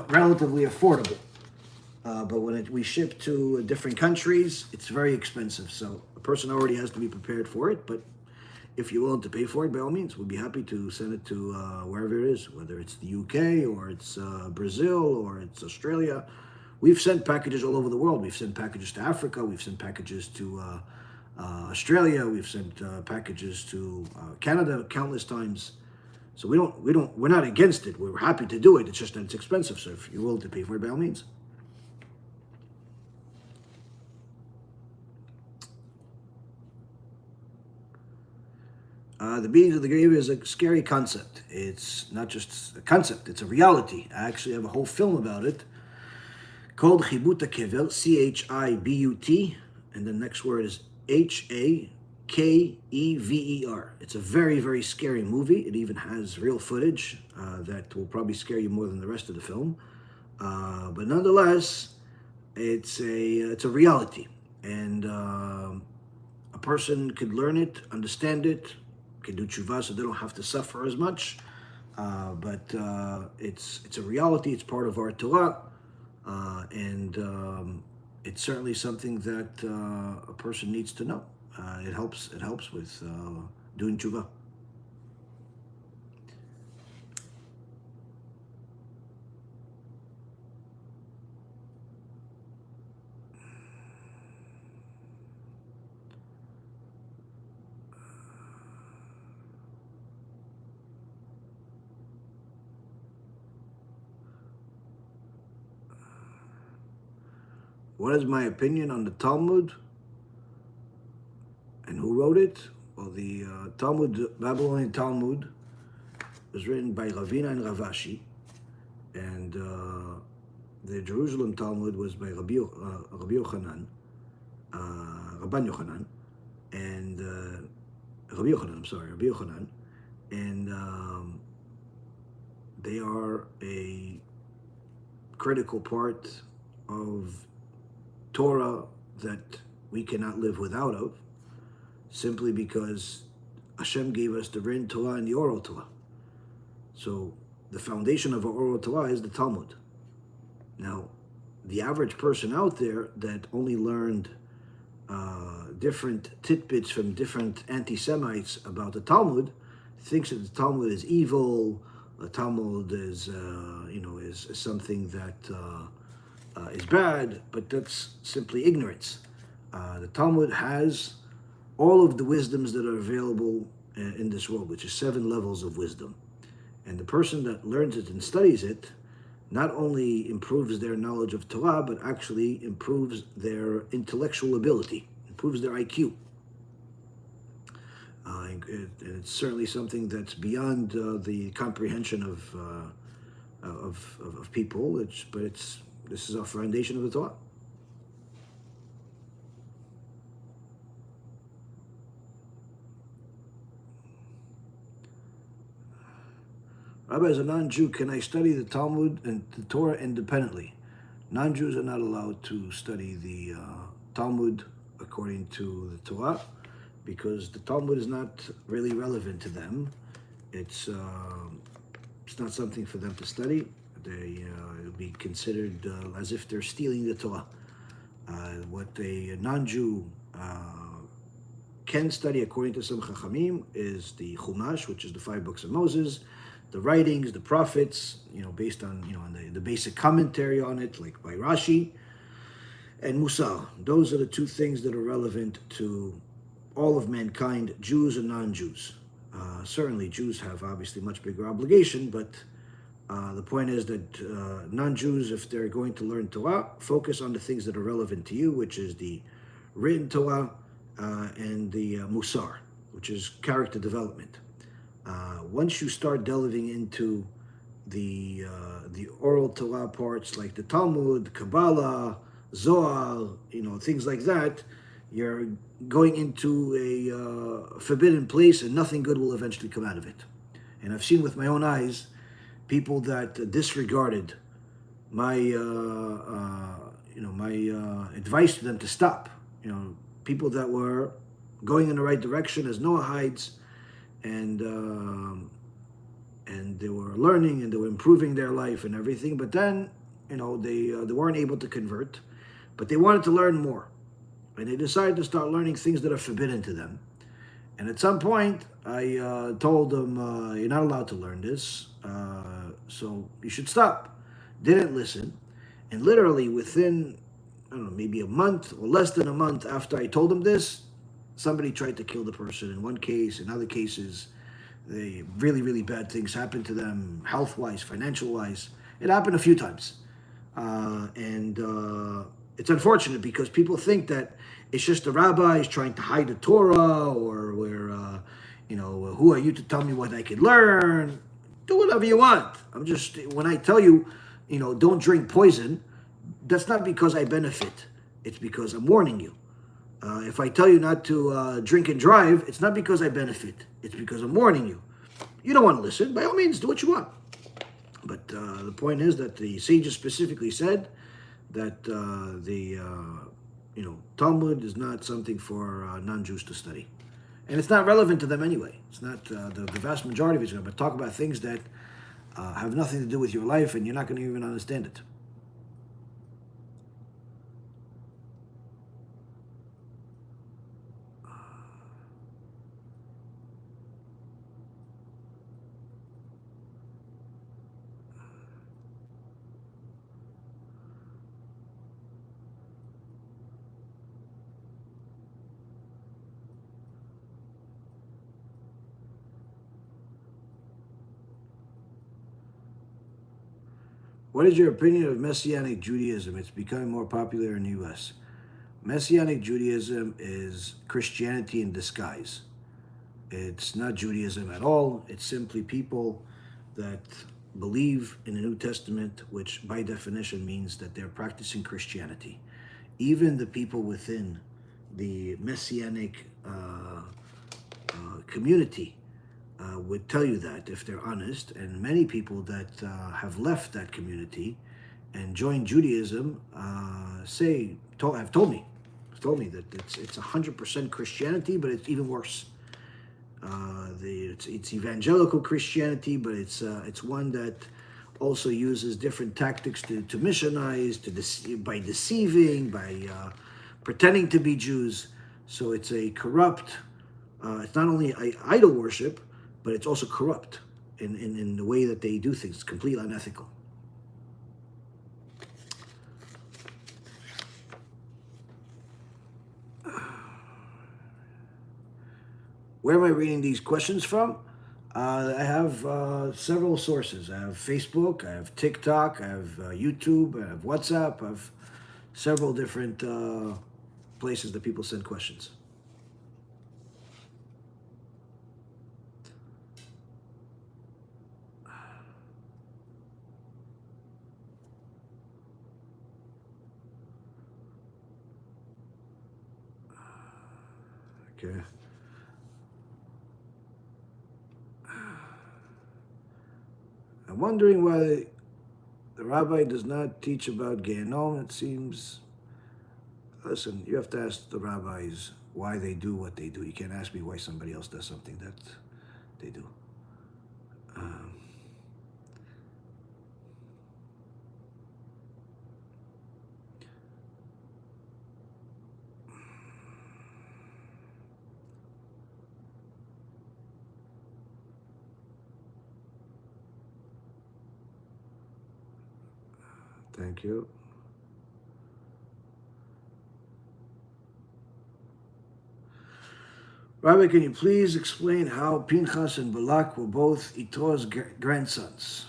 relatively affordable. But when we ship to different countries, it's very expensive. So a person already has to be prepared for it. But if you're willing to pay for it, by all means, we'll be happy to send it to wherever it is, whether it's the UK or it's Brazil or it's Australia. We've sent packages all over the world. We've sent packages to Africa. We've sent packages to Australia. We've sent packages to Canada countless times. So we're not against it. We're happy to do it. It's just that it's expensive. So if you're willing to pay for it, by all means. The beings of the grave is a scary concept. It's not just a concept, it's a reality. I actually have a whole film about it called Chibut HaKever, Chibut, and the next word is Hakever. It's a very, very scary movie. It even has real footage that will probably scare you more than the rest of the film. But nonetheless, it's a reality. And a person could learn it, understand it, can do tshuva so they don't have to suffer as much. But it's a reality, it's part of our Torah, and it's certainly something that a person needs to know. It helps with doing tshuva. What is my opinion on the Talmud and who wrote it? Well, the Babylonian Talmud was written by Ravina and Ravashi, and the Jerusalem Talmud was by Rabbi Yochanan, Rabban Yochanan, and Rabbi Yochanan, and they are a critical part of Torah that we cannot live without of, simply because Hashem gave us the written Torah and the oral Torah. So the foundation of our oral Torah is the Talmud. Now, the average person out there that only learned different tidbits from different anti-Semites about the Talmud thinks that the Talmud is evil. The Talmud is something that is bad, but that's simply ignorance. The Talmud has all of the wisdoms that are available in this world, which is 7 levels of wisdom. And the person that learns it and studies it not only improves their knowledge of Torah, but actually improves their intellectual ability, improves their IQ. It's certainly something that's beyond the comprehension of people. This is our foundation of the Torah. Rabbi, as a non-Jew, can I study the Talmud and the Torah independently? Non-Jews are not allowed to study the Talmud according to the Torah, because the Talmud is not really relevant to them. It's not something for them to study. It'll be considered as if they're stealing the Torah. What a non-Jew can study according to some Chachamim is the Chumash, which is the 5 books of Moses, the writings, the prophets, based on the basic commentary on it, like by Rashi, and Musar. Those are the 2 things that are relevant to all of mankind, Jews and non-Jews. Certainly, Jews have obviously much bigger obligation, but the point is that non-Jews, if they're going to learn Torah, focus on the things that are relevant to you, which is the written Torah and the Musar, which is character development. Once you start delving into the oral Torah parts like the Talmud, Kabbalah, Zohar, things like that, you're going into a forbidden place, and nothing good will eventually come out of it. And I've seen with my own eyes people that disregarded my advice to them to stop. People that were going in the right direction, as Noah hides, and they were learning and they were improving their life and everything. But then, they weren't able to convert, but they wanted to learn more, and they decided to start learning things that are forbidden to them. And at some point, I told them, "You're not allowed to learn this, so you should stop." Didn't listen, and literally within, I don't know, maybe a month or less than a month after I told them this, somebody tried to kill the person. In one case, in other cases, really, really bad things happened to them, health-wise, financial-wise. It happened a few times. And it's unfortunate because people think that it's just the rabbis trying to hide the Torah, or who are you to tell me what I could learn? Do whatever you want. When I tell you, don't drink poison, that's not because I benefit. It's because I'm warning you. If I tell you not to drink and drive, it's not because I benefit. It's because I'm warning you. You don't want to listen. By all means, do what you want. But the point is that the sages specifically said that Talmud is not something for non-Jews to study. And it's not relevant to them anyway. It's not, the vast majority of it's going to talk about things that have nothing to do with your life, and you're not going to even understand it. What is your opinion of Messianic Judaism? It's becoming more popular in the U.S. Messianic Judaism is Christianity in disguise. It's not Judaism at all. It's simply people that believe in the New Testament, which by definition means that they're practicing Christianity. Even the people within the Messianic community would tell you that if they're honest, and many people that have left that community and joined Judaism have told me that it's 100% Christianity, but it's even worse. It's evangelical Christianity, but it's one that also uses different tactics to missionize, by deceiving, by pretending to be Jews. So it's a corrupt. It's not only idol worship, but it's also corrupt in the way that they do things. It's completely unethical. Where am I reading these questions from? I have several sources. I have Facebook, I have TikTok, I have YouTube, I have WhatsApp, I have several different places that people send questions. Okay. I'm wondering why the rabbi does not teach about Gehenom. It seems, listen, you have to ask the rabbis why they do what they do. You can't ask me why somebody else does something that they do. Thank you. Rabbi, can you please explain how Pinas and Balak were both Itro's grandsons?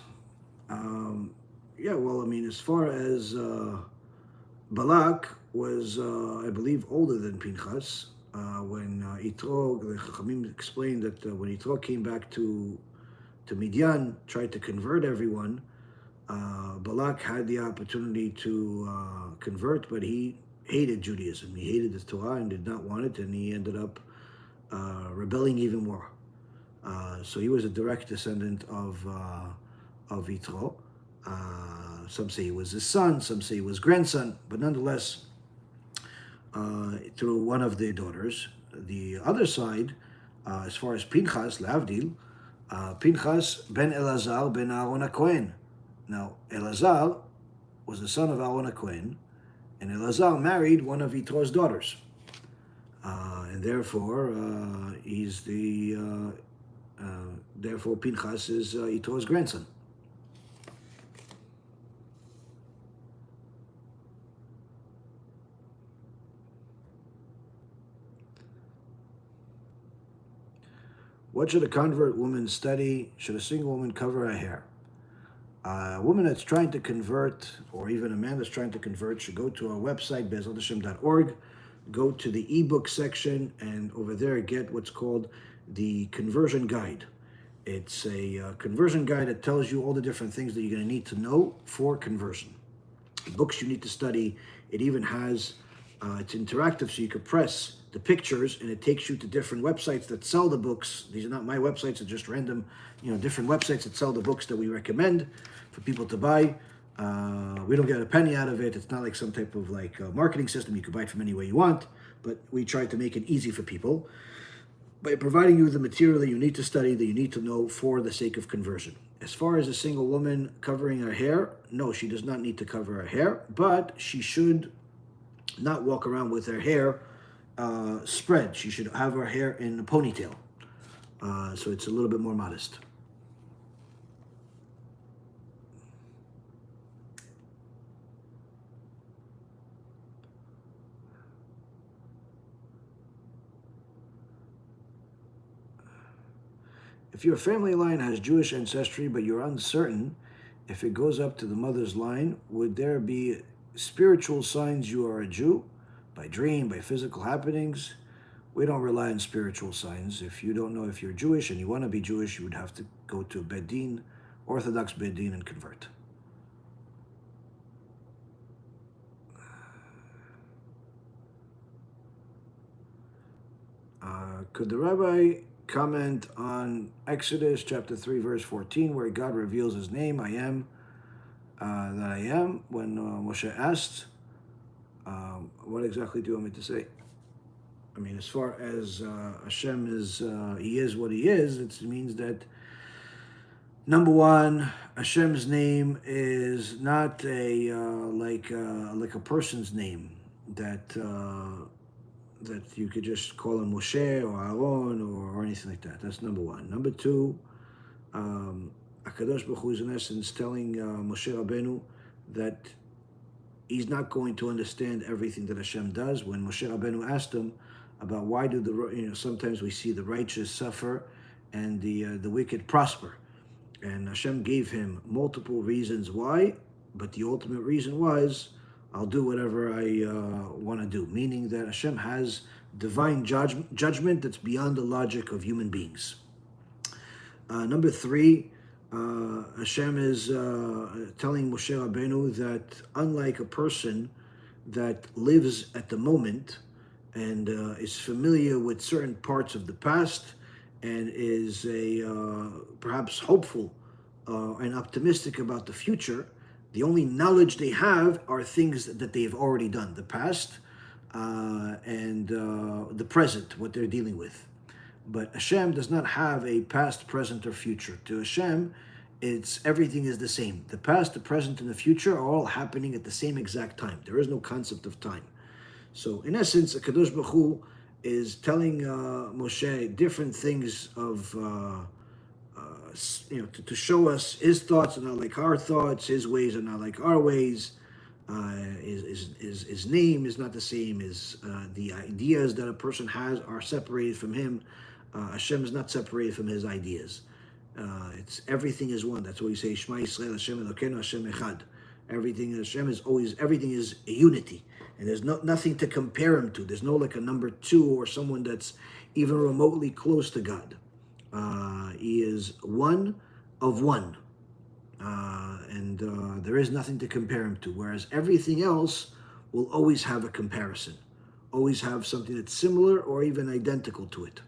As far as Balak was, I believe, older than Pinchas. When Yitro, the Chachamim explained that when Yitro came back to to Midian, tried to convert everyone. Balak had the opportunity to convert, but he hated Judaism. He hated the Torah and did not want it, and he ended up rebelling even more. So he was a direct descendant of Yitro. Some say he was his son, some say he was grandson, but nonetheless, through one of their daughters. The other side, as far as Pinchas, Leavdil, Pinchas ben Elazar ben Aaron HaKohen. Now, Elazar was the son of Aaron HaKohen, and Elazar married one of Yitro's daughters. And therefore, therefore Pinchas is Yitro's grandson. What should a convert woman study? Should a single woman cover her hair? A woman that's trying to convert, or even a man that's trying to convert, should go to our website, BeEzrat go to the ebook section, and over there get what's called the conversion guide. It's a conversion guide that tells you all the different things that you're going to need to know for conversion. Books you need to study. It even has, it's interactive, so you can press the pictures and it takes you to different websites that sell the books. These are not my websites, it's just random, different websites that sell the books that we recommend for people to buy. We don't get a penny out of it. It's not like some type of marketing system. You can buy it from any way you want, but we try to make it easy for people by providing you the material that you need to study, that you need to know for the sake of conversion. As far as a single woman covering her hair, no, she does not need to cover her hair, but she should not walk around with her hair spread. She should have her hair in a ponytail, so it's a little bit more modest. If your family line has Jewish ancestry, but you're uncertain if it goes up to the mother's line, would there be spiritual signs you are a Jew? By dream, by physical happenings? We don't rely on spiritual signs. If you don't know if you're Jewish and you want to be Jewish, you would have to go to a Beit Din, Orthodox Beit Din, and convert. Could the Rabbi comment on Exodus chapter 3, verse 14, where God reveals his name, I am that I am, when Moshe asked, what exactly do you want me to say? I mean, as far as Hashem is, he is what he is, it means that, number one, Hashem's name is not like a person's name that you could just call him Moshe or Aaron or anything like that. That's number one. Number two, HaKadosh Baruch Hu is in essence telling Moshe Rabbeinu that he's not going to understand everything that Hashem does. When Moshe Rabbeinu asked him about why do sometimes we see the righteous suffer and the wicked prosper, and Hashem gave him multiple reasons why, but the ultimate reason was, I'll do whatever I want to do, meaning that Hashem has divine judgment that's beyond the logic of human beings. Number three, Hashem is telling Moshe Rabbeinu that unlike a person that lives at the moment and is familiar with certain parts of the past and is perhaps hopeful and optimistic about the future, the only knowledge they have are things that they've already done, the past and the present, what they're dealing with. But Hashem does not have a past, present, or future. To Hashem, everything is the same. The past, the present, and the future are all happening at the same exact time. There is no concept of time. So, in essence, HaKadosh Baruch Hu is telling Moshe different things of, to show us his thoughts are not like our thoughts, his ways are not like our ways. His name is not the same. The ideas that a person has are separated from him. Hashem is not separated from his ideas. Everything is one. That's why we say Shema Yisrael Hashem Elokeinu Hashem Echad. Everything is a unity, and there's nothing to compare him to. There's no like a number two or someone that's even remotely close to God. He is one, of one. And there is nothing to compare him to, whereas everything else will always have a comparison, always have something that's similar or even identical to it.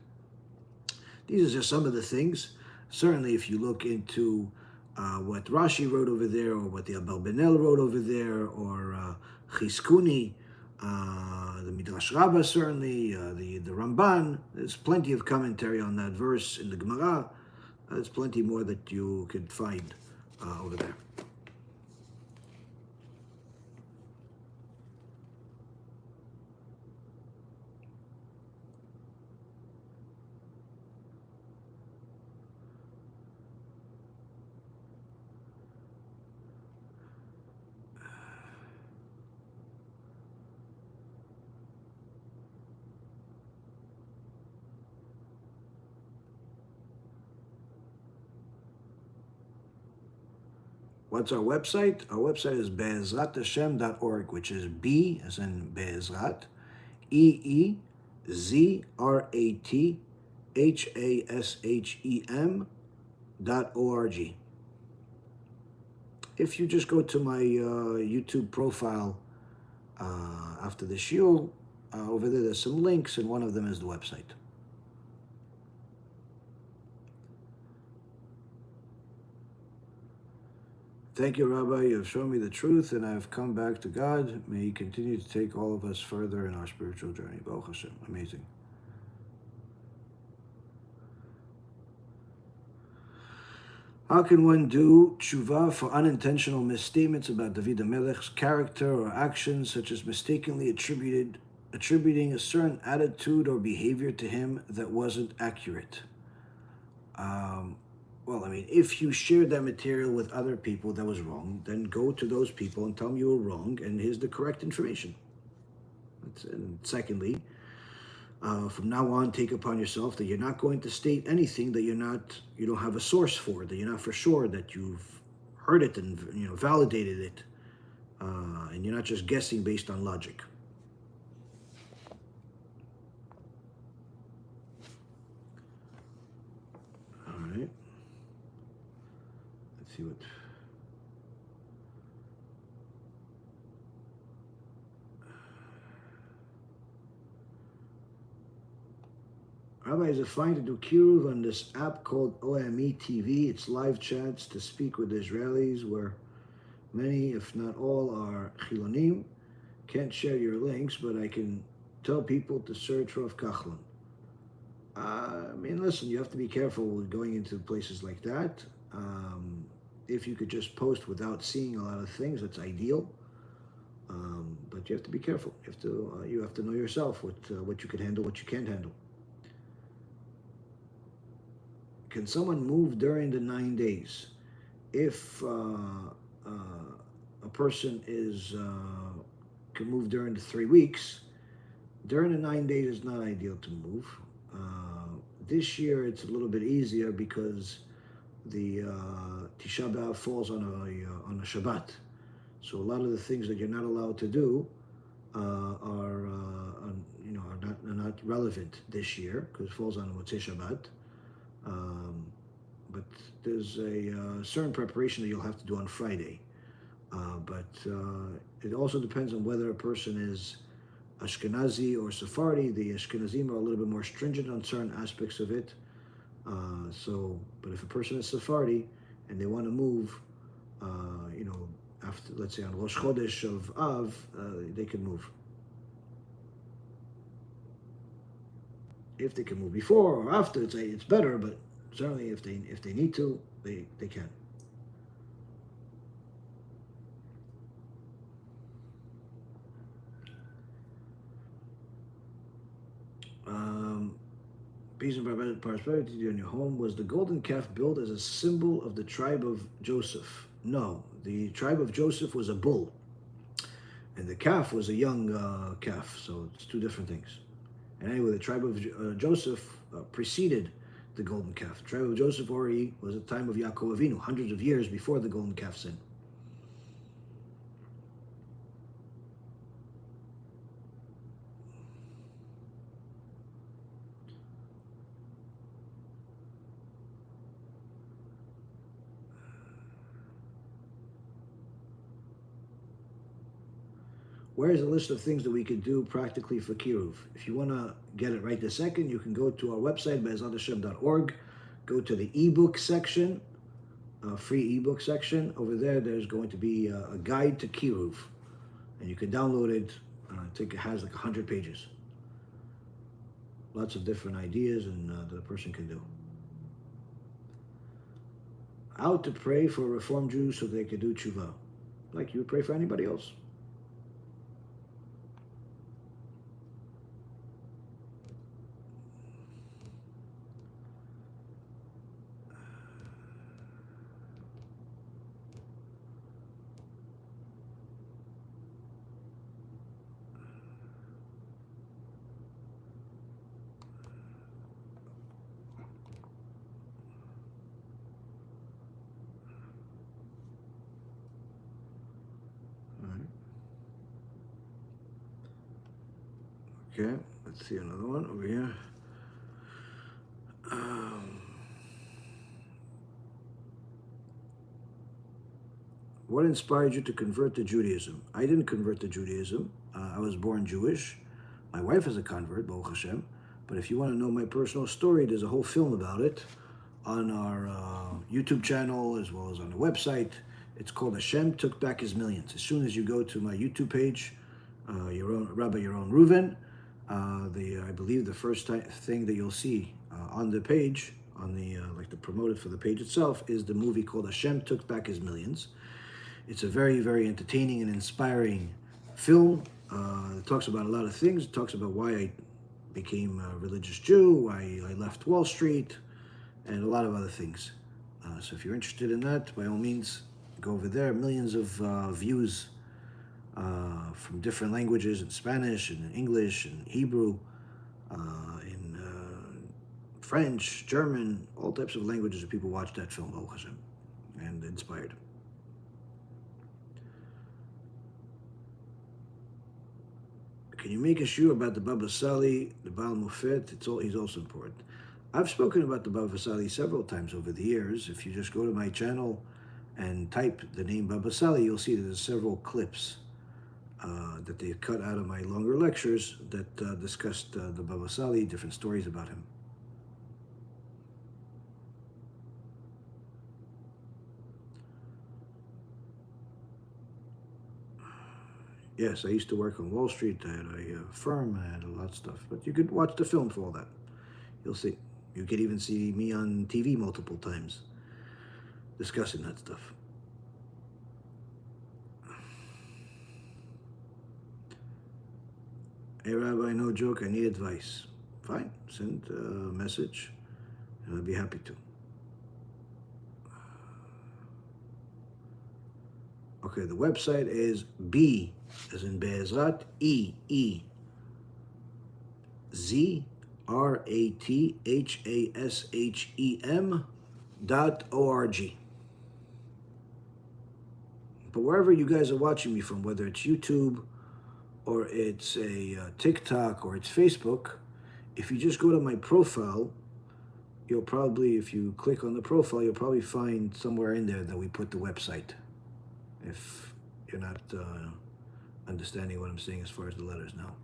These are just some of the things. Certainly, if you look into what Rashi wrote over there, or what the Abarbanel wrote over there, or Chizkuni, the Midrash Rabbah, certainly, the Ramban, there's plenty of commentary on that verse in the Gemara. There's plenty more that you could find over there. What's our website? Our website is BeEzratHaShem.org, which is B as in BeEzrat, EEZRATHASHEM.org. If you just go to my YouTube profile after the shiur, over there there's some links, and one of them is the website. Thank you, Rabbi. You have shown me the truth, and I have come back to God. May He continue to take all of us further in our spiritual journey. Baruch Hashem. Amazing. How can one do tshuva for unintentional misstatements about David HaMelech's character or actions, such as mistakenly attributing a certain attitude or behavior to him that wasn't accurate? Well, I mean, if you shared that material with other people that was wrong, then go to those people and tell them you were wrong, and here's the correct information. And secondly, from now on, take upon yourself that you're not going to state anything that you don't have a source for, that you're not for sure that you've heard it and validated it, and you're not just guessing based on logic. All right. See what Rabbi, is it fine to do Kiruv on this app called OME TV? It's live chats to speak with Israelis where many, if not all, are Chilonim. Can't share your links, but I can tell people to search for Kachlon. I mean, listen, you have to be careful with going into places like that. If you could just post without seeing a lot of things, that's ideal. But you have to be careful. You have to know yourself what you can handle, what you can't handle. Can someone move during the 9 days? If a person can move during the 3 weeks, during the 9 days is not ideal to move. This year it's a little bit easier because the Tisha B'Av falls on a Shabbat, so a lot of the things that you're not allowed to do are not relevant this year because it falls on a Motzei Shabbat. But there's a certain preparation that you'll have to do on Friday. But it also depends on whether a person is Ashkenazi or Sephardi. The Ashkenazim are a little bit more stringent on certain aspects of it. But if a person is Sephardi and they want to move, after, let's say, on Rosh Chodesh of Av, they can move. If they can move before or after, it's better, but certainly if they need to, they can. Peace and prosperity in your home. Was the golden calf built as a symbol of the tribe of Joseph? No, the tribe of Joseph was a bull, and the calf was a young calf, so it's two different things. And anyway, the tribe of Joseph preceded the golden calf. The tribe of Joseph already was at the time of Yaakov Avinu, hundreds of years before the golden calf sin. Where's a list of things that we could do practically for Kiruv? If you want to get it right this second, you can go to our website, BeEzrat go to the ebook section, free ebook section. Over there, there's going to be a guide to Kiruv, and you can download it. I think it has like 100 pages. Lots of different ideas and that a person can do. How to pray for Reform Jews so they can do tshuva, like you would pray for anybody else. Okay, let's see another one over here. What inspired you to convert to Judaism? I didn't convert to Judaism. I was born Jewish. My wife is a convert, Baruch Hashem. But if you want to know my personal story, there's a whole film about it on our YouTube channel as well as on the website. It's called Hashem Took Back His Millions. As soon as you go to my YouTube page, Rabbi Yaron Reuven, I believe the first thing that you'll see on the page, on the like the promoted for the page itself, is the movie called Hashem Took Back His Millions. It's a very, very entertaining and inspiring film. It talks about a lot of things. It talks about why I became a religious Jew, why I left Wall Street, and a lot of other things. So if you're interested in that, by all means, go over there. Millions of views from different languages, in Spanish, and in English, and Hebrew, in French, German, all types of languages that people watch that film, Baruch Hashem, and inspired. Can you make a shiur about the Baba Sali, the Baal Mufet? He's also important. I've spoken about the Baba Sali several times over the years. If you just go to my channel and type the name Baba Sali, you'll see that there's several clips that they cut out of my longer lectures that discussed the Baba Sali, different stories about him. Yes, I used to work on Wall Street. I had a firm. I had a lot of stuff. But you could watch the film for all that. You'll see. You could even see me on TV multiple times discussing that stuff. Hey, Rabbi, no joke. I need advice. Fine. Send a message, and I'll be happy to. Okay, the website is B, as in BeEzrat, EEZRATHASHEM.org. But wherever you guys are watching me from, whether it's YouTube or it's a TikTok or it's Facebook, if you just go to my profile, you'll probably, if you click on the profile, you'll probably find somewhere in there that we put the website. If you're not understanding what I'm saying as far as the letters now.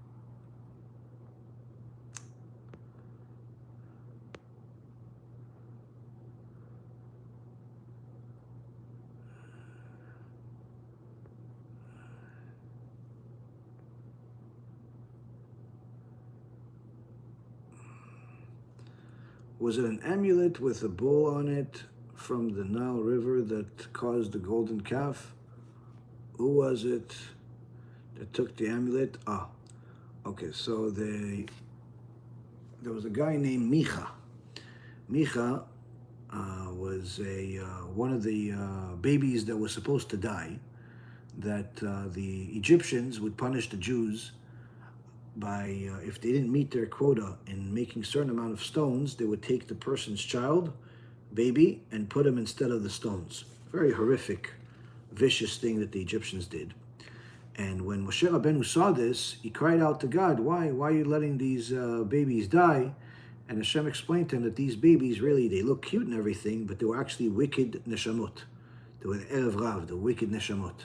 Was it an amulet with a bull on it from the Nile River that caused the golden calf? Who was it that took the amulet? Okay, so there was a guy named Micha. Micha was one of the babies that was supposed to die, that the Egyptians would punish the Jews by, if they didn't meet their quota in making a certain amount of stones, they would take the person's child, baby, and put him instead of the stones. Very horrific, vicious thing that the Egyptians did. And when Moshe Rabbeinu saw this, he cried out to God, why are you letting these babies die? And Hashem explained to him that these babies, really, they look cute and everything, but they were actually wicked neshamot. They were erev rav, the wicked neshamot.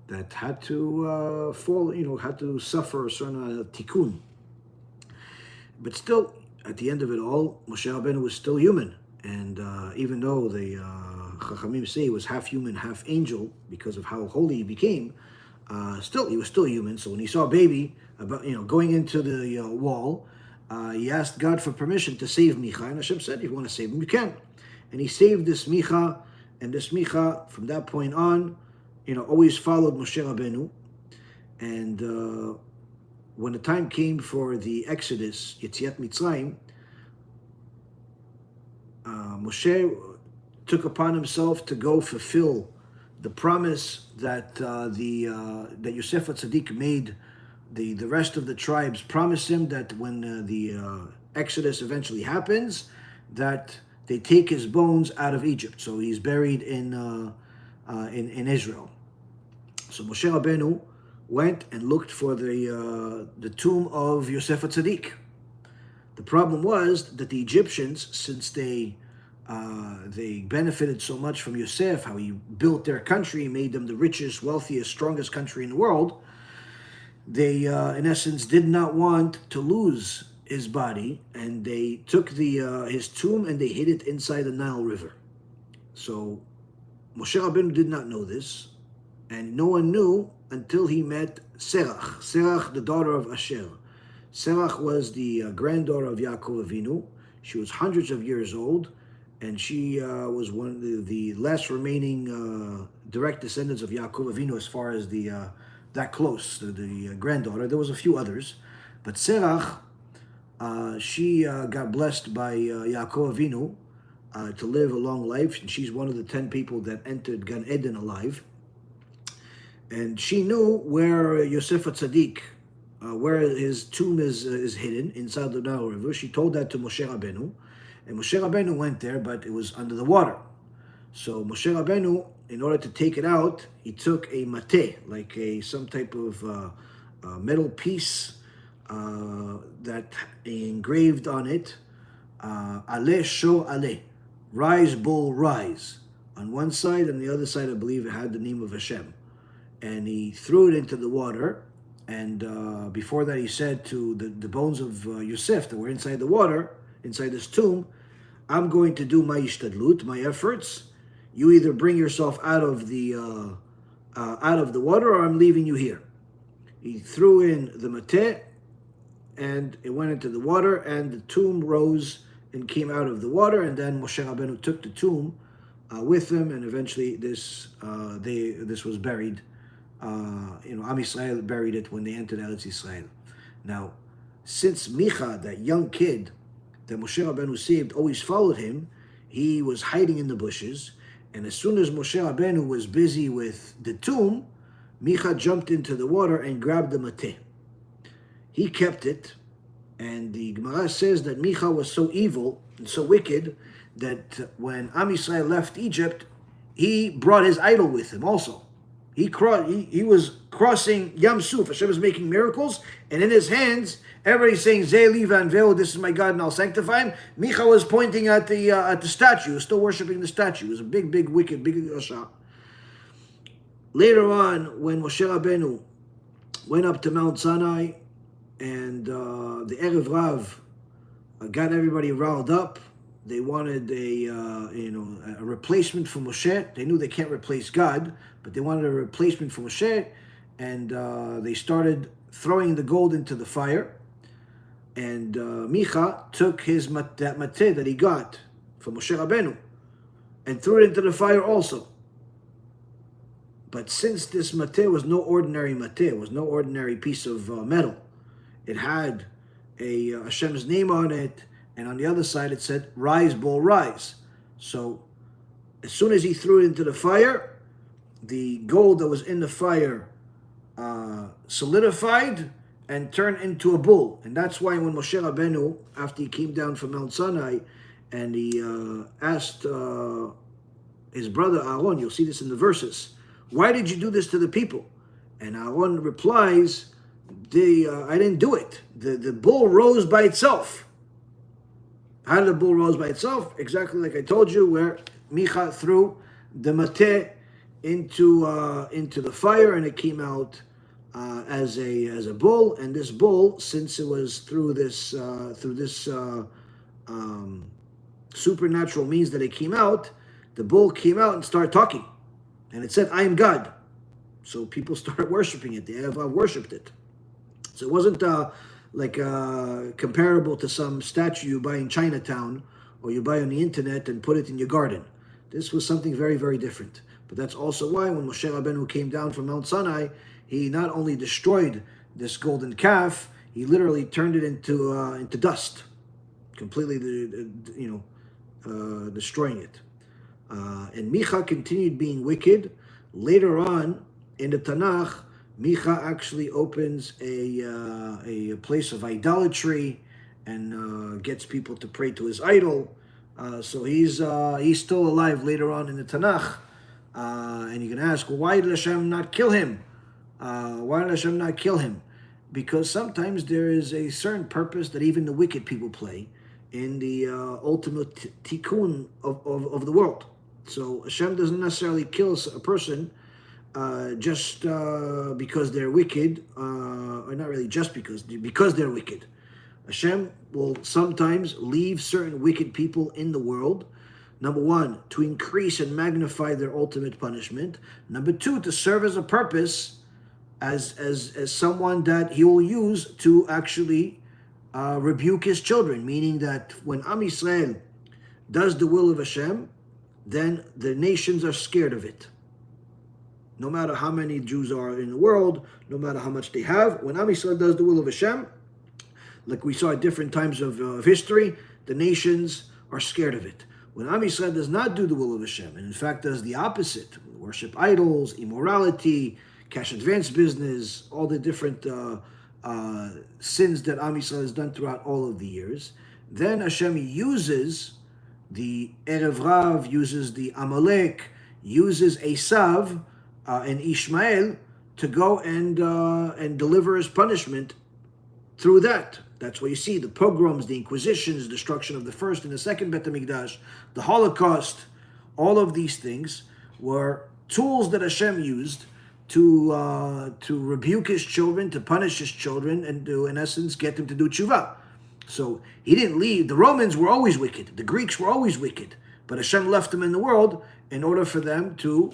that had to fall, had to suffer a certain tikkun. But still, at the end of it all, Moshe Rabbeinu was still human. And even though the Chachamim say he was half human, half angel, because of how holy he became, still, he was still human. So when he saw a baby going into the wall, he asked God for permission to save Micha. And Hashem said, if you want to save him, you can. And he saved this Micha. And this Micha, from that point on, always followed Moshe Rabbeinu. And when the time came for the Exodus, Yetziat Mitzrayim, Moshe took upon himself to go fulfill the promise that that Yosef HaTzadik made the rest of the tribes, promised him that when the Exodus eventually happens, that they take his bones out of Egypt. So he's buried in Israel. So Moshe Rabbeinu went and looked for the tomb of Yosef HaTzadik. The problem was that the Egyptians, since they benefited so much from Yosef, how he built their country, made them the richest, wealthiest, strongest country in the world, they, in essence, did not want to lose his body, and they took his tomb and they hid it inside the Nile River. So Moshe Rabbeinu did not know this, and no one knew until he met Serach, the daughter of Asher. Serach was the granddaughter of Yaakov Avinu. She was hundreds of years old, and she was one of the last remaining direct descendants of Yaakov Avinu, as far as that close, the granddaughter. There was a few others, but Serach, she got blessed by Yaakov Avinu to live a long life, and she's one of the 10 people that entered Gan Eden alive. And she knew where Yosef HaTzadik, where his tomb is hidden inside the Nile River. She told that to Moshe Rabbeinu, and Moshe Rabbeinu went there, but it was under the water. So Moshe Rabbeinu, in order to take it out, he took a mateh, like some type of metal piece that engraved on it, Aleh Sho Aleh, rise bull rise. On one side, and the other side, I believe it had the name of Hashem. And he threw it into the water, and before that he said to the bones of Yosef that were inside the water, inside this tomb, I'm going to do my ishtadlut, my efforts. You either bring yourself out of the water, or I'm leaving you here. He threw in the mateh, and it went into the water, and the tomb rose and came out of the water, and then Moshe Rabbeinu took the tomb with him, and eventually this was buried. Am Yisrael buried it when they entered Eretz Yisrael. Now, since Micha, that young kid that Moshe Rabbeinu saved, always followed him, he was hiding in the bushes, and as soon as Moshe Rabbeinu was busy with the tomb, Micha jumped into the water and grabbed the mateh. He kept it, and the Gemara says that Micha was so evil and so wicked that when Am Yisrael left Egypt, he brought his idol with him also. He was crossing Yam Suf. Hashem was making miracles, and in his hands, everybody's saying, Zeh li v'anveo, this is my God, and I'll sanctify him. Micha was pointing at the statue. He was still worshiping the statue. It was a big, wicked, big Rasha. Later on, when Moshe Rabbeinu went up to Mount Sinai, and the Erev Rav got everybody riled up, they wanted a replacement for Moshe. They knew they can't replace God, but they wanted a replacement for Moshe, and they started throwing the gold into the fire. And Micha took that mateh that he got from Moshe Rabbeinu and threw it into the fire also. But since this mateh was no ordinary mateh, it was no ordinary piece of metal, it had a Hashem's name on it, and on the other side it said, rise, bull, rise. So as soon as he threw it into the fire, the gold that was in the fire solidified and turned into a bull. And that's why when Moshe Rabbeinu, after he came down from Mount Sinai, and he asked his brother Aaron, you'll see this in the verses, why did you do this to the people? And Aaron replies, I didn't do it. The bull rose by itself. How did the bull rose by itself? Exactly like I told you, where Micha threw the mateh into the fire, and it came out as a bull. And this bull, since it was through this supernatural means that it came out, the bull came out and started talking, and it said, "I am God." So people started worshiping it. They have worshipped it. So it wasn't comparable to some statue you buy in Chinatown or you buy on the internet and put it in your garden. This was something very, very different. But that's also why when Moshe Rabbeinu came down from Mount Sinai, he not only destroyed this golden calf, he literally turned it into dust, completely, destroying it. And Micha continued being wicked. Later on in the Tanakh, Micha actually opens a place of idolatry and gets people to pray to his idol. So he's still alive later on in the Tanakh. And you can ask, well, why did Hashem not kill him? Why did Hashem not kill him? Because sometimes there is a certain purpose that even the wicked people play in the ultimate tikkun of the world. So Hashem doesn't necessarily kill a person just because they're wicked, or not really just because they're wicked. Hashem will sometimes leave certain wicked people in the world, number one, to increase and magnify their ultimate punishment. Number two, to serve as a purpose, as someone that he will use to actually rebuke his children. Meaning that when Am Yisrael does the will of Hashem, then the nations are scared of it. No matter how many Jews are in the world, no matter how much they have, when Am Yisrael does the will of Hashem, like we saw at different times of history, the nations are scared of it. When Am Yisrael does not do the will of Hashem, and in fact does the opposite, worship idols, immorality, cash advance business, all the different sins that Am Yisrael has done throughout all of the years, then Hashem uses the Erev Rav, uses the Amalek, uses Esav and Ishmael to go and deliver his punishment through that. That's why you see the pogroms, the inquisitions, the destruction of the first and the second Bet HaMikdash, the Holocaust. All of these things were tools that Hashem used to rebuke his children, to punish his children, and to, in essence, get them to do tshuva. So he didn't leave. The Romans were always wicked. The Greeks were always wicked. But Hashem left them in the world in order for them to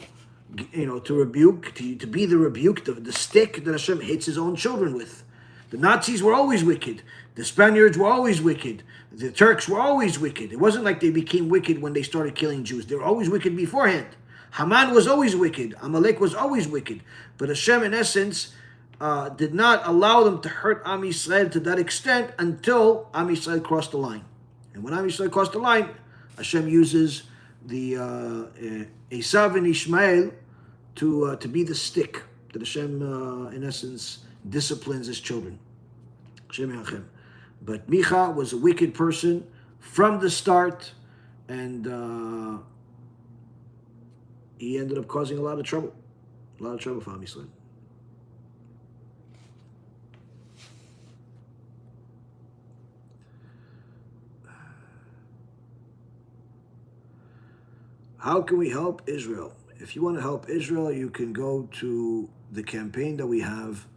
rebuke, to be the rebuke, the stick that Hashem hits his own children with. The Nazis were always wicked. The Spaniards were always wicked. The Turks were always wicked. It wasn't like they became wicked when they started killing Jews. They were always wicked beforehand. Haman was always wicked. Amalek was always wicked. But Hashem, in essence, did not allow them to hurt Am Yisrael to that extent until Am Yisrael crossed the line. And when Am Yisrael crossed the line, Hashem uses the Esav and Ishmael to be the stick that Hashem, in essence, disciplines his children. But Micha was a wicked person from the start, and he ended up causing a lot of trouble for Am Yisrael. How can we help Israel? If you want to help Israel, you can go to the campaign that we have.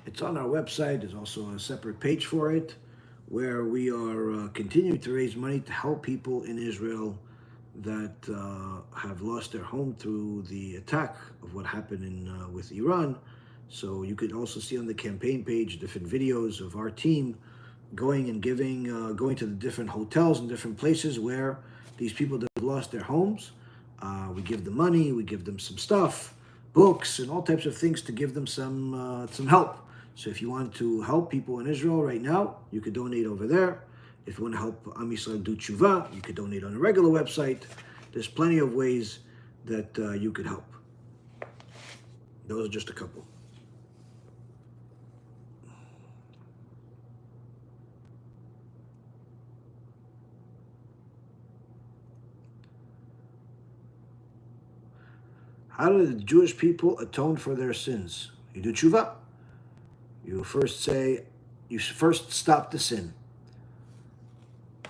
It's on our website. There's also a separate page for it, where we are continuing to raise money to help people in Israel that have lost their home through the attack of what happened with Iran. So you could also see on the campaign page different videos of our team going and going to the different hotels and different places where these people that have lost their homes. We give them money, we give them some stuff, books, and all types of things to give them some help. So if you want to help people in Israel right now, you could donate over there. If you want to help Am Yisrael do tshuva, you could donate on a regular website. There's plenty of ways that you could help. Those are just a couple. How do the Jewish people atone for their sins? You do tshuva. You first stop the sin.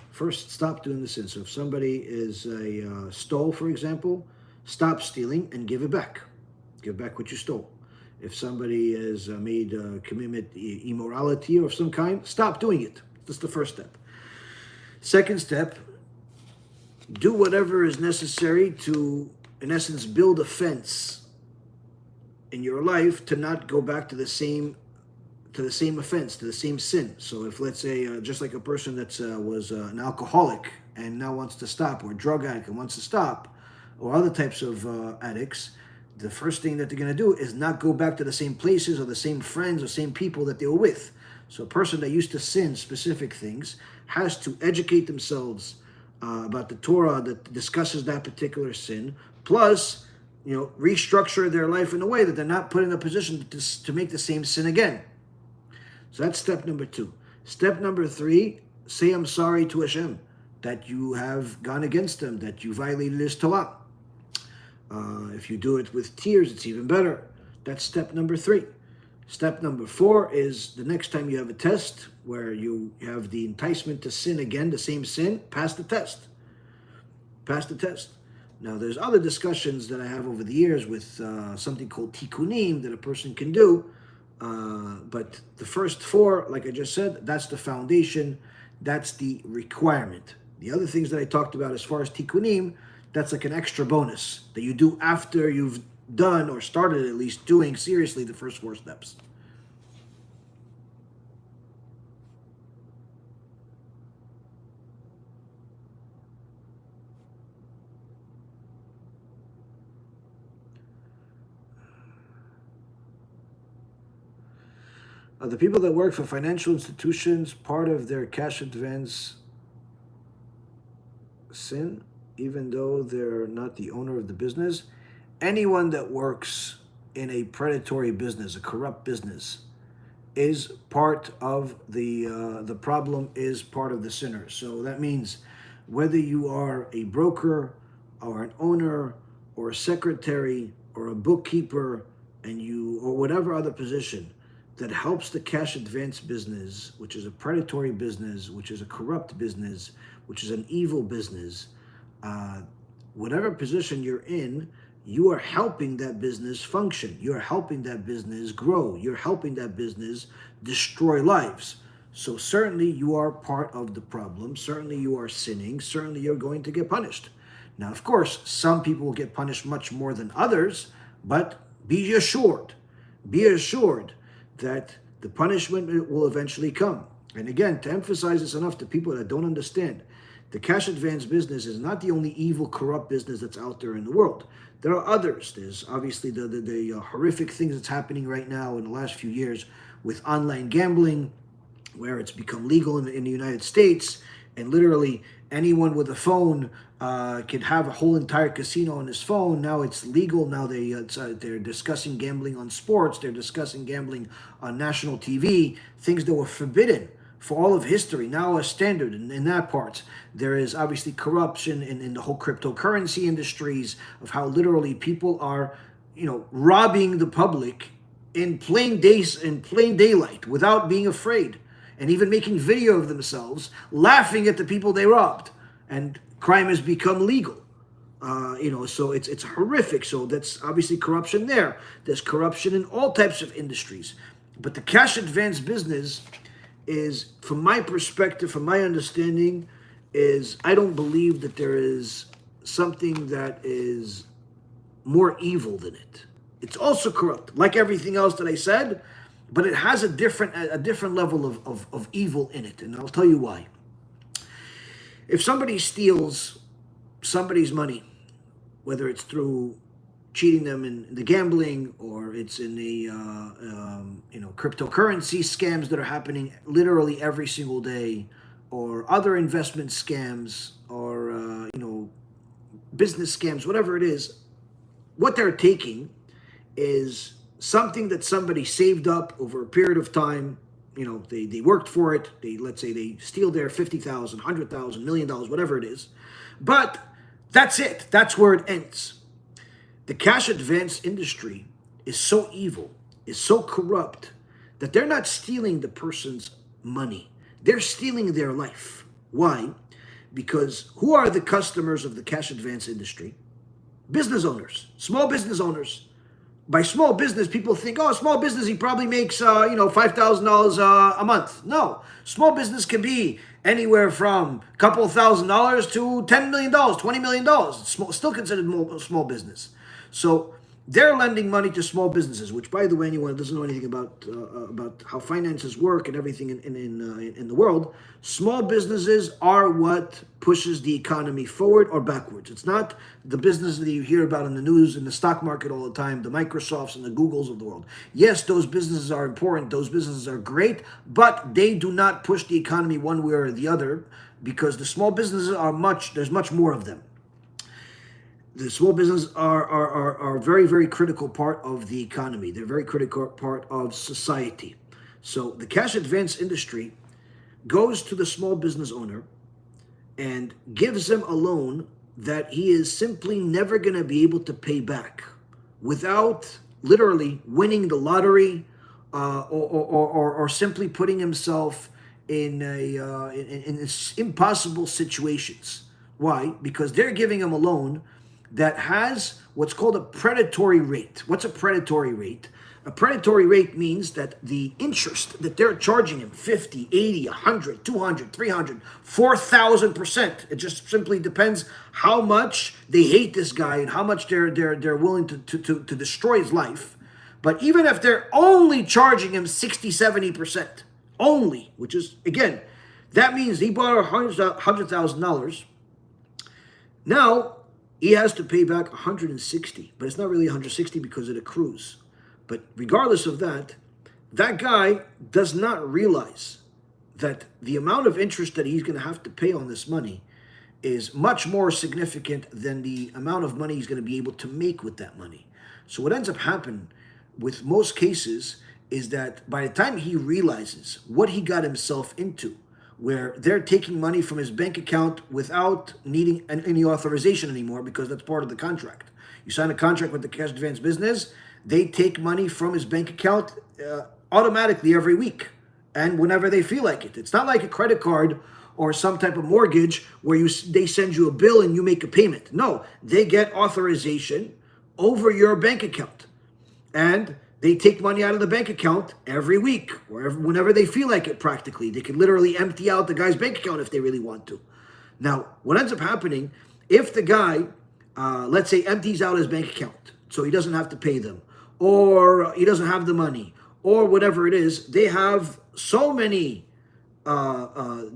First stop doing the sin. So if somebody stole, for example, stop stealing and give it back. Give back what you stole. If somebody has made a commitment immorality of some kind, stop doing it. That's the first step. Second step, do whatever is necessary to, in essence, build a fence in your life to not go back to the same offense, to the same sin. So if, let's say, just like a person that was an alcoholic and now wants to stop, or a drug addict and wants to stop, or other types of addicts, the first thing that they're going to do is not go back to the same places or the same friends or same people that they were with. So a person that used to sin specific things has to educate themselves about the Torah that discusses that particular sin, plus, restructure their life in a way that they're not put in a position to make the same sin again. So that's step number 2. Step number 3, say I'm sorry to Hashem that you have gone against him, that you violated his Torah. If you do it with tears, it's even better. That's step number 3. Step number 4 is the next time you have a test where you have the enticement to sin again, the same sin, pass the test. Pass the test. Now, there's other discussions that I have over the years with something called tikkunim that a person can do. But the first 4, like I just said, that's the foundation. That's the requirement. The other things that I talked about as far as tikkunim, that's like an extra bonus that you do after you've done, or started at least doing seriously, the first 4 steps. The people that work for financial institutions, part of their cash advance sin, even though they're not the owner of the business. Anyone that works in a predatory business, a corrupt business, is part of the problem, is part of the sinner. So that means whether you are a broker or an owner or a secretary or a bookkeeper, or whatever other position that helps the cash advance business, which is a predatory business, which is a corrupt business, which is an evil business, whatever position you're in, you are helping that business function. You're helping that business grow. You're helping that business destroy lives. So certainly you are part of the problem. Certainly you are sinning. Certainly you're going to get punished. Now, of course, some people will get punished much more than others, but be assured that the punishment will eventually come. And again, to emphasize this enough to people that don't understand, the cash advance business is not the only evil, corrupt business that's out there in the world. There are others. There's obviously the horrific things that's happening right now in the last few years with online gambling, where it's become legal in the United States, and literally anyone with a phone could have a whole entire casino on his phone. Now it's legal. Now they're discussing gambling on sports. They're discussing gambling on national TV, things that were forbidden for all of history, now a standard in that part. There is obviously corruption in the whole cryptocurrency industries, of how literally people are, robbing the public in plain daylight without being afraid, and even making video of themselves laughing at the people they robbed, and crime has become legal. So it's horrific. So that's obviously corruption there. There's corruption in all types of industries, but the cash advance business is, from my perspective, from my understanding, is I don't believe that there is something that is more evil than it. It's also corrupt, like everything else that I said, but it has a different level of evil in it, and I'll tell you why. If somebody steals somebody's money, whether it's through cheating them in the gambling, or it's in the cryptocurrency scams that are happening literally every single day, or other investment scams, or business scams, whatever it is, what they're taking is something that somebody saved up over a period of time. They worked for it. Let's say they steal their $50,000, $100,000, $1 million, whatever it is, but that's it. That's where it ends. The cash advance industry is so evil, is so corrupt, that they're not stealing the person's money. They're stealing their life. Why? Because who are the customers of the cash advance industry? business owners, small business owners. By small business, people think, oh, small business, he probably makes, $5,000 a month. No, small business can be anywhere from a couple of $1,000s to $10 million, $20 million. It's still considered small business. So they're lending money to small businesses, which, by the way, anyone who doesn't know anything about how finances work and everything in the world, small businesses are what pushes the economy forward or backwards. It's not the business that you hear about in the news, in the stock market all the time, the Microsofts and the Googles of the world. Yes, those businesses are important, those businesses are great, but they do not push the economy one way or the other, because the small businesses there's much more of them. The small businesses are a very, very critical part of the economy. They're a very critical part of society. So the cash advance industry goes to the small business owner and gives him a loan that he is simply never going to be able to pay back without literally winning the lottery or simply putting himself in impossible situations. Why? Because they're giving him a loan that has what's called a predatory rate. What's a predatory rate? A predatory rate means that the interest that they're charging him, 50, 80, 100, 200, 300, 4,000%. It just simply depends how much they hate this guy and how much they're willing to destroy his life. But even if they're only charging him 60, 70%, only, which is, again, that means he borrowed $100,000. Now, he has to pay back 160, but it's not really 160 because it accrues. But regardless of that, that guy does not realize that the amount of interest that he's going to have to pay on this money is much more significant than the amount of money he's going to be able to make with that money. So what ends up happening with most cases is that by the time he realizes what he got himself into, where they're taking money from his bank account without needing any authorization anymore, because that's part of the contract. You sign a contract with the cash advance business, they take money from his bank account automatically every week and whenever they feel like it. It's not like a credit card or some type of mortgage where they send you a bill and you make a payment. No, they get authorization over your bank account. And they take money out of the bank account every week, or whenever they feel like it practically. They can literally empty out the guy's bank account if they really want to. Now, what ends up happening, if the guy, let's say, empties out his bank account, so he doesn't have to pay them, or he doesn't have the money, or whatever it is, they have so many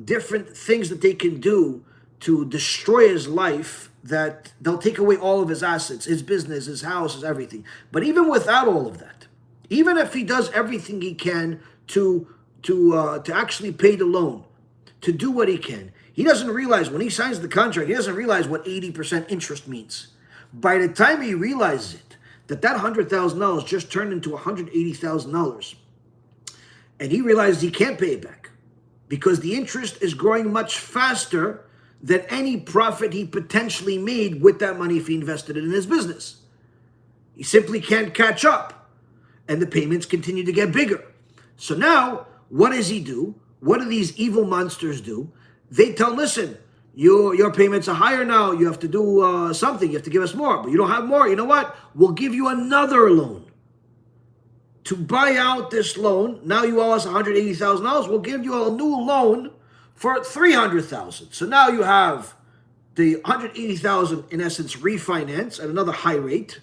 different things that they can do to destroy his life that they'll take away all of his assets, his business, his house, his everything. But even without all of that, even if he does everything he can to actually pay the loan, to do what he can, he doesn't realize when he signs the contract, he doesn't realize what 80% interest means. By the time he realizes it, that $100,000 just turned into $180,000, and he realizes he can't pay it back because the interest is growing much faster than any profit he potentially made with that money if he invested it in his business. He simply can't catch up. And the payments continue to get bigger. So now, what does he do? What do these evil monsters do? They tell him, listen, your payments are higher now. You have to do something. You have to give us more. But you don't have more. You know what? We'll give you another loan. To buy out this loan, now you owe us $180,000. We'll give you a new loan for $300,000. So now you have the $180,000 in essence refinance at another high rate.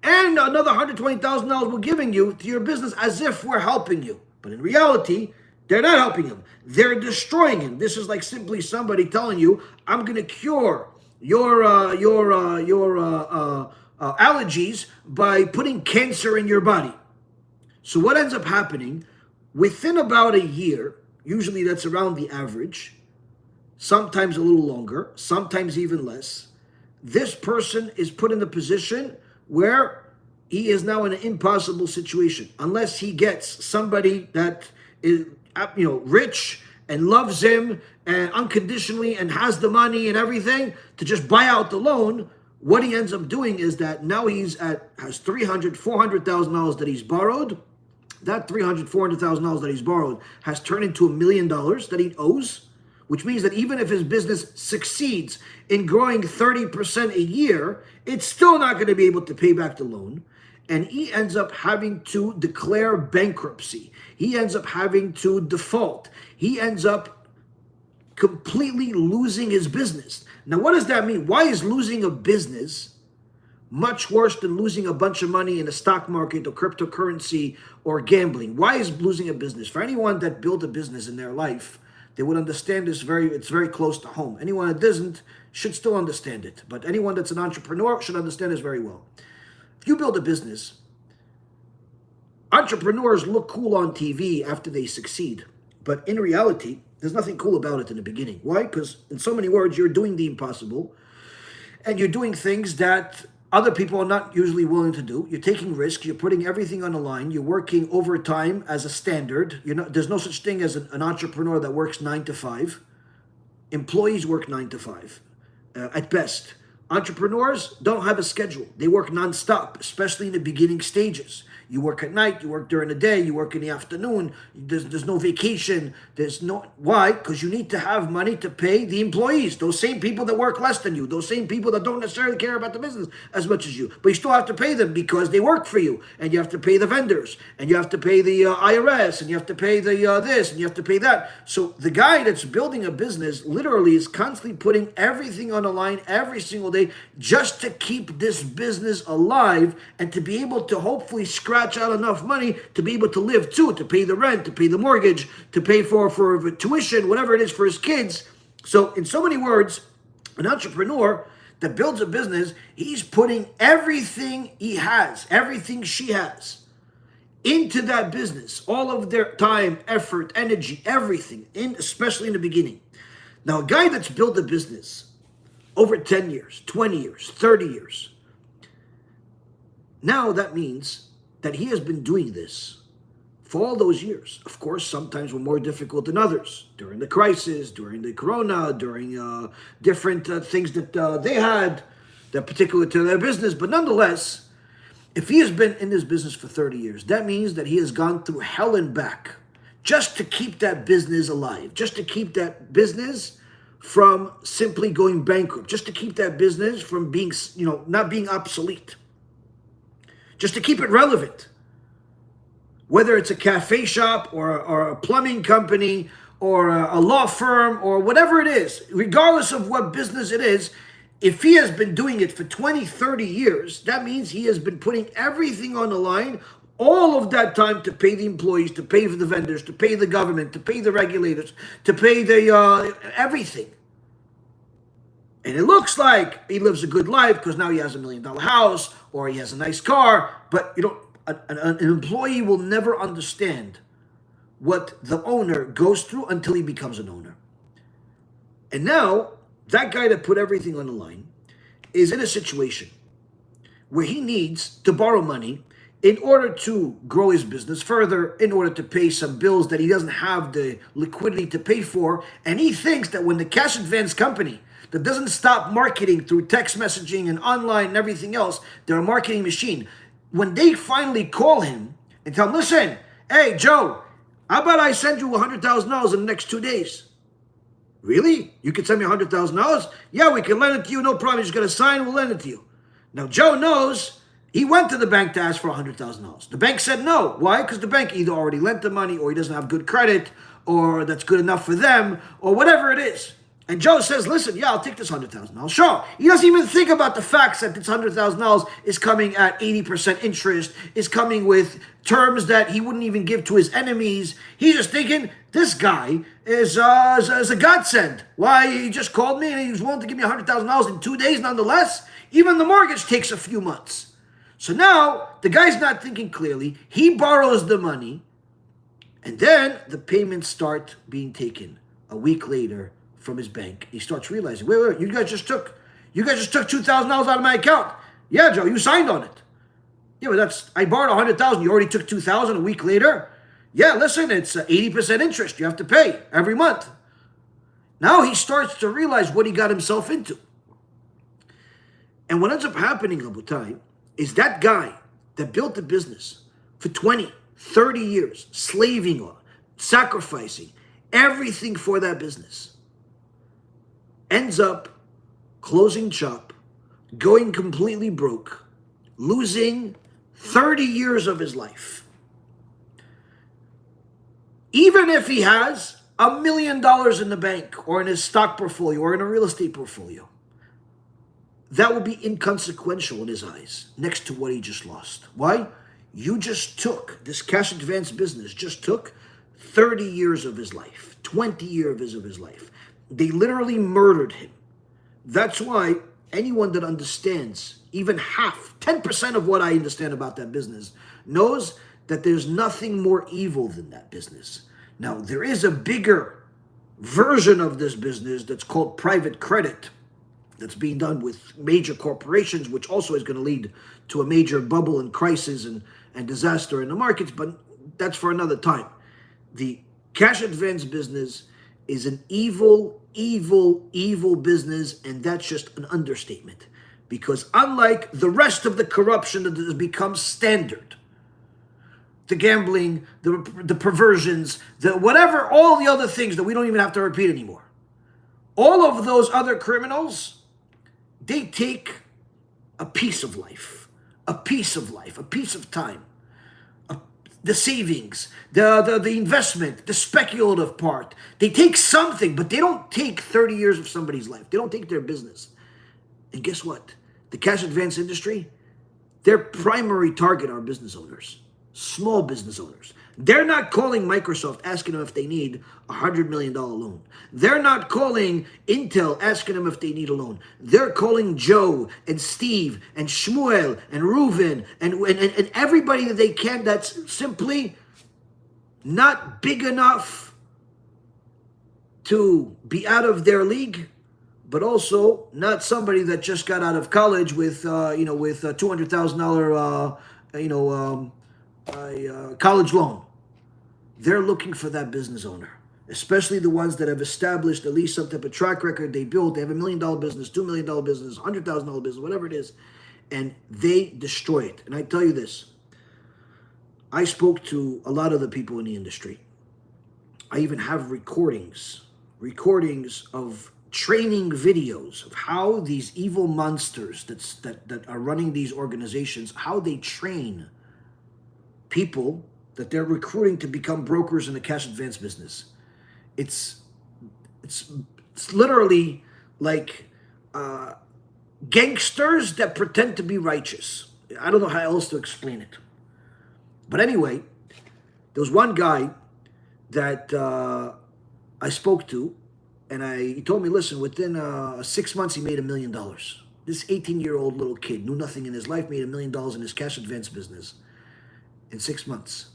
And another $120,000 we're giving you to your business as if we're helping you. But in reality, they're not helping him. They're destroying him. This is like simply somebody telling you, I'm going to cure your allergies by putting cancer in your body. So what ends up happening, within about a year, usually that's around the average, sometimes a little longer, sometimes even less, this person is put in a position where he is now in an impossible situation unless he gets somebody that is, rich and loves him and unconditionally and has the money and everything to just buy out the loan. What he ends up doing is that now has $300,000, $400,000 that he's borrowed. That $300,000, $400,000 that he's borrowed has turned into $1 million that he owes, which means that even if his business succeeds in growing 30% a year, it's still not going to be able to pay back the loan. And he ends up having to declare bankruptcy. He ends up having to default. He ends up completely losing his business. Now, what does that mean? Why is losing a business much worse than losing a bunch of money in the stock market or cryptocurrency or gambling? Why is losing a business? For anyone that built a business in their life, they would understand this it's very close to home. Anyone that doesn't should still understand it. But anyone that's an entrepreneur should understand this very well. If you build a business, entrepreneurs look cool on TV after they succeed. But in reality, there's nothing cool about it in the beginning. Why? Because in so many words, you're doing the impossible. And you're doing things that other people are not usually willing to do. You're taking risks. You're putting everything on the line. You're working overtime as a standard. There's no such thing as an entrepreneur that works 9 to 5. Employees work 9 to 5 at best. Entrepreneurs don't have a schedule. They work nonstop, especially in the beginning stages. You work at night, you work during the day, you work in the afternoon. There's no vacation. Why? Because you need to have money to pay the employees, those same people that work less than you, those same people that don't necessarily care about the business as much as you. But you still have to pay them because they work for you. And you have to pay the vendors, and you have to pay the IRS, and you have to pay the this, and you have to pay that. So the guy that's building a business literally is constantly putting everything on the line every single day just to keep this business alive and to be able to hopefully scratch out enough money to be able to live too, to pay the rent, to pay the mortgage, to pay for tuition, whatever it is for his kids. So in so many words, an entrepreneur that builds a business, he's putting everything he has, everything she has into that business, all of their time, effort, energy, everything, especially in the beginning. Now, a guy that's built a business over 10 years, 20 years, 30 years, now that means that he has been doing this for all those years. Of course, sometimes were more difficult than others. During the crisis, during the corona, during different things that they had, that particular to their business. But nonetheless, if he has been in this business for 30 years, that means that he has gone through hell and back just to keep that business alive, just to keep that business from simply going bankrupt, just to keep that business from being, not being obsolete. Just to keep it relevant, whether it's a cafe shop or a plumbing company or a law firm or whatever it is, regardless of what business it is, if he has been doing it for 20, 30 years, that means he has been putting everything on the line, all of that time to pay the employees, to pay for the vendors, to pay the government, to pay the regulators, to pay the everything. And it looks like he lives a good life because now he has $1 million house or he has a nice car. But an employee will never understand what the owner goes through until he becomes an owner. And now that guy that put everything on the line is in a situation where he needs to borrow money in order to grow his business further, in order to pay some bills that he doesn't have the liquidity to pay for. And he thinks that when the cash advance company that doesn't stop marketing through text messaging and online and everything else, they're a marketing machine. When they finally call him and tell him, listen, hey, Joe, how about I send you $100,000 in the next 2 days? Really? You can send me $100,000? Yeah, we can lend it to you, no problem. You just got to sign, we'll lend it to you. Now, Joe knows he went to the bank to ask for $100,000. The bank said no. Why? Because the bank either already lent the money or he doesn't have good credit or that's good enough for them or whatever it is. And Joe says, listen, yeah, I'll take this $100,000. Sure. He doesn't even think about the facts that this $100,000 is coming at 80% interest, is coming with terms that he wouldn't even give to his enemies. He's just thinking, this guy is a godsend. Why? He just called me and he was willing to give me $100,000 in 2 days nonetheless. Even the mortgage takes a few months. So now the guy's not thinking clearly. He borrows the money and then the payments start being taken a week later from his bank. He starts realizing, wait, you guys just took $2,000 out of my account. Yeah, Joe, you signed on it. Yeah, but I borrowed $100,000. You already took $2,000 a week later. Yeah, listen, it's 80% interest you have to pay every month. Now he starts to realize what he got himself into. And what ends up happening, Rabotai, is that guy that built the business for 20, 30 years, slaving on, sacrificing everything for that business. ends up closing shop, going completely broke, losing 30 years of his life. Even if he has $1 million in the bank or in his stock portfolio or in a real estate portfolio, that will be inconsequential in his eyes next to what he just lost. Why? You just took, this cash advance business just took 30 years of his life, 20 years of his life. They literally murdered him. That's why anyone that understands even half, 10% of what I understand about that business knows that there's nothing more evil than that business. Now, there is a bigger version of this business that's called private credit that's being done with major corporations, which also is going to lead to a major bubble and crisis and disaster in the markets, but that's for another time. The cash advance business is an evil, evil, evil business, and that's just an understatement. Because unlike the rest of the corruption that has become standard, the gambling, the perversions, the whatever, all the other things that we don't even have to repeat anymore, all of those other criminals, they take a piece of life, a piece of life, a piece of time, the savings, the investment, the speculative part. They take something, but they don't take 30 years of somebody's life. They don't take their business. And guess what? The cash advance industry, their primary target are business owners, small business owners. They're not calling Microsoft asking them if they need a $100 million loan. They're not calling Intel asking them if they need a loan. They're calling Joe and Steve and Shmuel and Reuven and everybody that they can that's simply not big enough to be out of their league, but also not somebody that just got out of college with $200,000 college loan. They're looking for that business owner, especially the ones that have established at least some type of track record. They built, they have $1 million business, $2 million business, $100,000 business, whatever it is, and they destroy it. And I tell you this, I spoke to a lot of the people in the industry. I even have recordings of training videos of how these evil monsters that are running these organizations, how they train people that they're recruiting to become brokers in the cash advance business. It's literally like gangsters that pretend to be righteous. I don't know how else to explain it. But anyway, there was one guy that I spoke to, and he told me, listen, within 6 months he made $1 million. This 18-year-old little kid knew nothing in his life, made $1 million in his cash advance business in 6 months.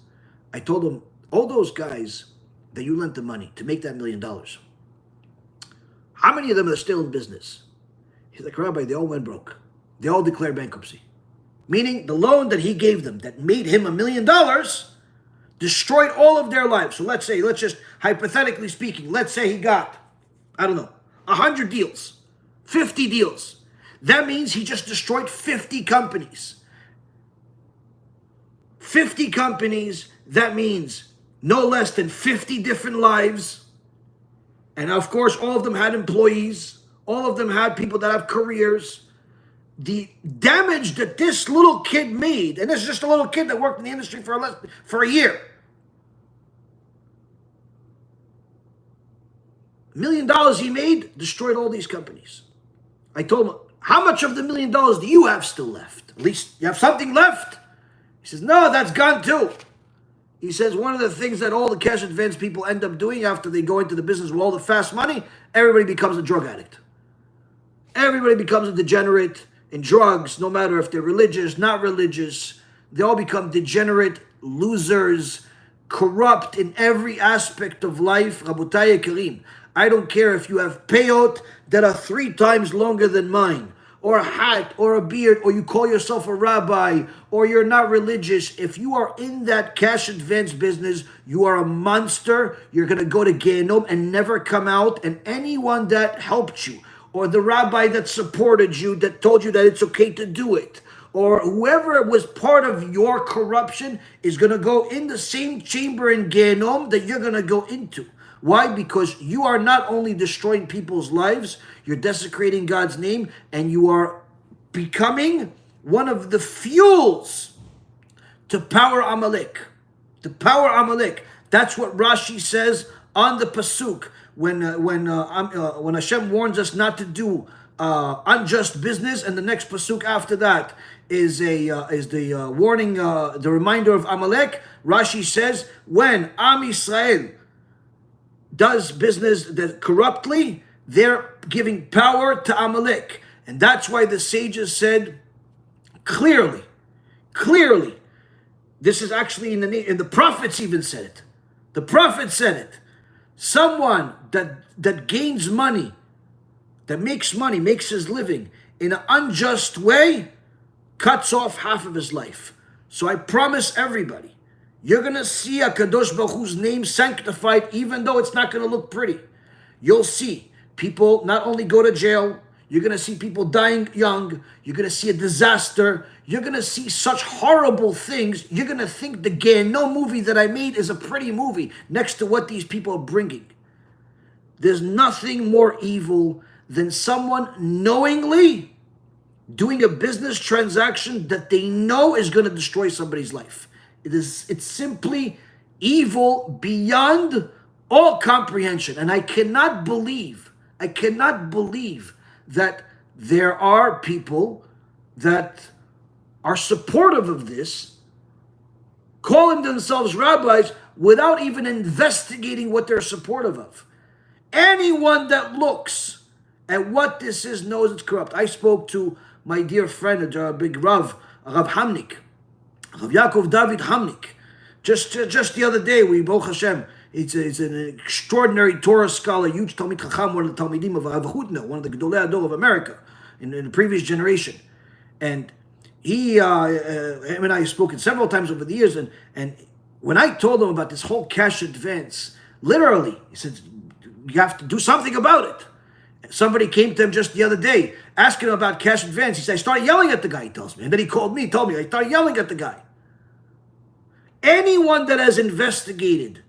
I told him, all those guys that you lent the money to make that $1 million, how many of them are still in business? He's like, Rabbi, they all went broke. They all declared bankruptcy. Meaning the loan that he gave them that made him $1 million destroyed all of their lives. So let's just hypothetically speaking, let's say he got, 100 deals, 50 deals. That means he just destroyed 50 companies. 50 companies, that means no less than 50 different lives. And of course, all of them had employees. All of them had people that have careers. The damage that this little kid made, and this is just a little kid that worked in the industry for a year. $1 million he made destroyed all these companies. I told him, how much of the $1 million do you have still left? At least you have something left? He says, no, that's gone too. He says one of the things that all the cash advance people end up doing after they go into the business with all the fast money, everybody becomes a drug addict. Everybody becomes a degenerate in drugs, no matter if they're religious, not religious. They all become degenerate, losers, corrupt in every aspect of life. Rabotai Karim, I don't care if you have peyot that are 3 times longer than mine, or a hat, or a beard, or you call yourself a rabbi, or you're not religious. If you are in that cash advance business, you are a monster. You're going to go to Gehenom and never come out. And anyone that helped you, or the rabbi that supported you, that told you that it's okay to do it, or whoever was part of your corruption is going to go in the same chamber in Gehenom that you're going to go into. Why? Because you are not only destroying people's lives, you're desecrating God's name, and you are becoming one of the fuels to power Amalek. To power Amalek. That's what Rashi says on the pasuk when Hashem warns us not to do unjust business, and the next pasuk after that is the warning, the reminder of Amalek. Rashi says when Am Yisrael does business that corruptly, they're giving power to Amalek, and that's why the sages said clearly. This is actually in the prophets even said it. The prophet said it. Someone that gains money, that makes money, makes his living in an unjust way, cuts off half of his life. So I promise everybody, you're going to see HaKadosh Baruch Hu's name sanctified, even though it's not going to look pretty. You'll see people not only go to jail, you're going to see people dying young, you're going to see a disaster, you're going to see such horrible things, you're going to think the Gehinnom movie that I made is a pretty movie next to what these people are bringing. There's nothing more evil than someone knowingly doing a business transaction that they know is going to destroy somebody's life. It's simply evil beyond all comprehension. And I cannot believe that there are people that are supportive of this, calling themselves rabbis without even investigating what they're supportive of. Anyone that looks at what this is knows it's corrupt. I spoke to my dear friend, a big Rav Hamnik, Rav Yaakov David Hamnik. Just the other day, we Baruch Hashem, it's an extraordinary Torah scholar, huge Talmid Chacham, one of the Talmidim of Rav Hutner, one of the Gedolei Ador of America in the previous generation. And him and I have spoken several times over the years, and when I told him about this whole cash advance, literally, he said, you have to do something about it. Somebody came to him just the other day, asking him about cash advance. He said, I started yelling at the guy, he tells me. And then he told me, I started yelling at the guy. Anyone that has investigated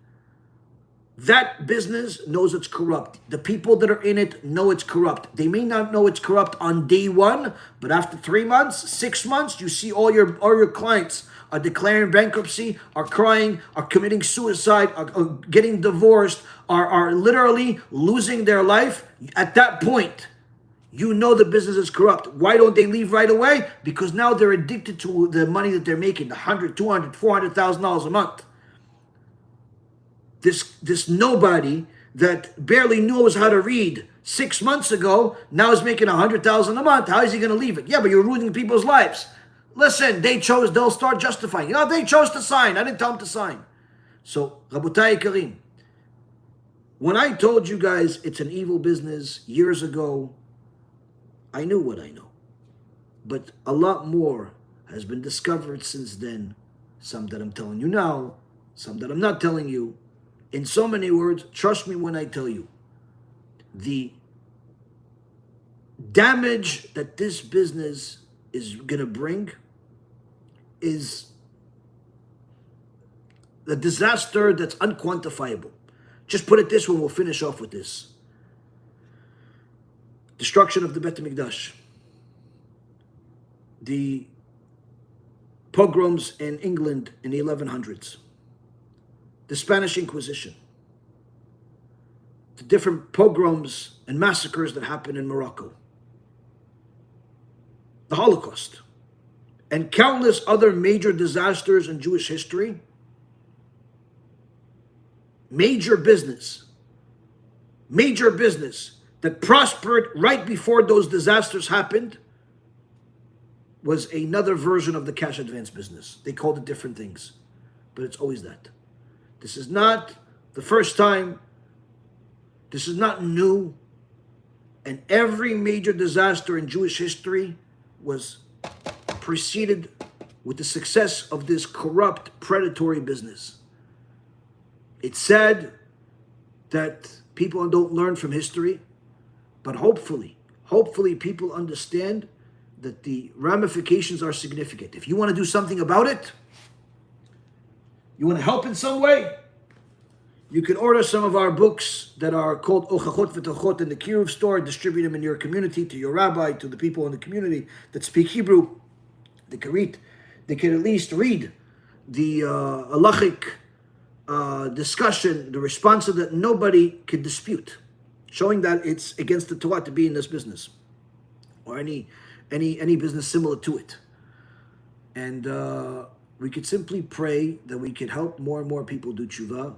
that business knows it's corrupt. The people that are in it know it's corrupt. They may not know it's corrupt on day one, but after 3 months, 6 months, you see all your clients are declaring bankruptcy, are crying, are committing suicide, are getting divorced, are literally losing their life. At that point, you know the business is corrupt. Why don't they leave right away? Because now they're addicted to the money that they're making, the $100,000, $200,000, $400,000 a month. This nobody that barely knows how to read 6 months ago now is making $100,000 a month. How is he going to leave it? Yeah, but you're ruining people's lives. Listen, they'll start justifying. They chose to sign. I didn't tell them to sign. So, Rabotai Karim, when I told you guys it's an evil business years ago, I knew what I know. But a lot more has been discovered since then. Some that I'm telling you now, some that I'm not telling you. In so many words, trust me when I tell you, the damage that this business is going to bring is a disaster that's unquantifiable. Just put it this way, we'll finish off with this. Destruction of the Beit HaMikdash. The pogroms in England in the 1100s. The Spanish Inquisition. The different pogroms and massacres that happened in Morocco. The Holocaust. And countless other major disasters in Jewish history. Major business that prospered right before those disasters happened was another version of the cash advance business. They called it different things, but it's always that. This is not the first time. This is not new. And every major disaster in Jewish history was preceded with the success of this corrupt, predatory business. It's sad that people don't learn from history, but hopefully people understand that the ramifications are significant. If you want to do something about it, you want to help in some way, You can order some of our books that are called Ochachot V'Tochot in the Kiruv store, distribute them in your community, to your rabbi, to the people in the community that speak Hebrew. They can read, they can at least read the halachic discussion, the responses that nobody can dispute, showing that it's against the Torah to be in this business, or any business similar to it. And we could simply pray that we could help more and more people do tshuva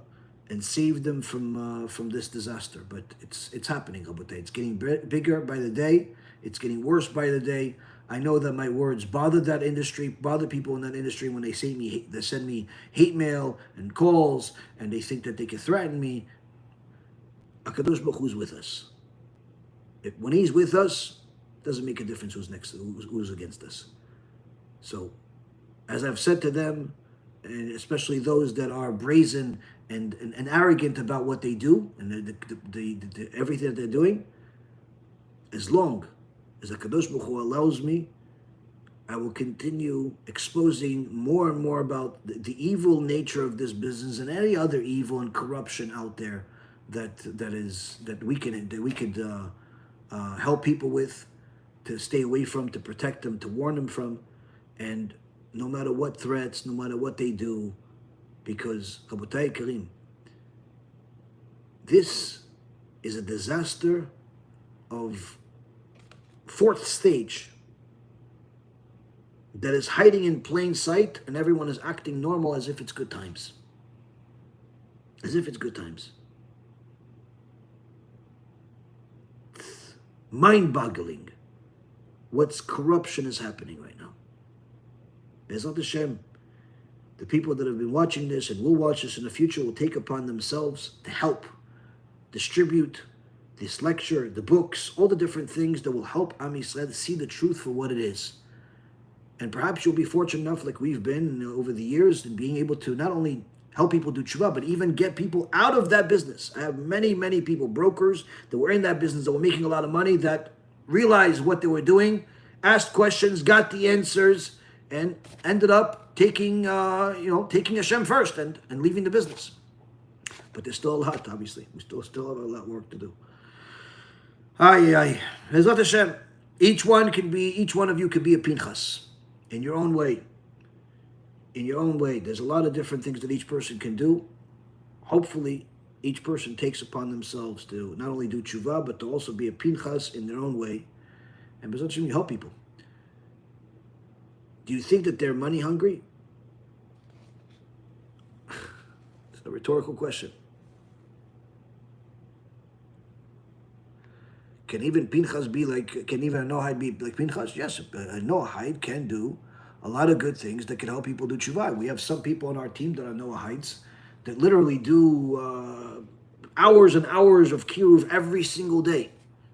and save them from this disaster. But it's happening, Rabbi. It's getting bigger by the day. It's getting worse by the day. I know that my words bother that industry, bother people in that industry when they send me hate mail and calls, and they think that they can threaten me. HaKadosh Baruch Hu is with us. When He's with us, it doesn't make a difference who's against us. So, as I've said to them, and especially those that are brazen and arrogant about what they do and the everything that they're doing, as long as HaKadosh Baruch Hu allows me, I will continue exposing more and more about the evil nature of this business and any other evil and corruption out there that we could help people with, to stay away from, to protect them, to warn them from, and no matter what threats, no matter what they do, because Rabotai Karim, this is a disaster of fourth stage that is hiding in plain sight, and everyone is acting normal as if it's good times. As if it's good times. It's mind-boggling what's corruption is happening right now. BeEzrat HaShem, the people that have been watching this and will watch this in the future will take upon themselves to help distribute this lecture, the books, all the different things that will help Am Yisrael see the truth for what it is. And perhaps you'll be fortunate enough, like we've been over the years, in being able to not only help people do tshuva, but even get people out of that business. I have many, many people, brokers, that were in that business, that were making a lot of money, that realized what they were doing, asked questions, got the answers, and ended up taking Hashem first and leaving the business. But there's still a lot, obviously. We still have a lot of work to do. BeEzrat HaShem. Each one of you could be a Pinas in your own way. In your own way. There's a lot of different things that each person can do. Hopefully, each person takes upon themselves to not only do tshuva, but to also be a Pinas in their own way. And BeEzrat HaShem, you help people. Do you think that they're money hungry? It's a rhetorical question. Can even Pinchas be like, can even a Noahide be like Pinchas? Yes, a Noahide can do a lot of good things that can help people do tshuva. We have some people on our team that are Noahides that literally do hours and hours of Kiruv every single day.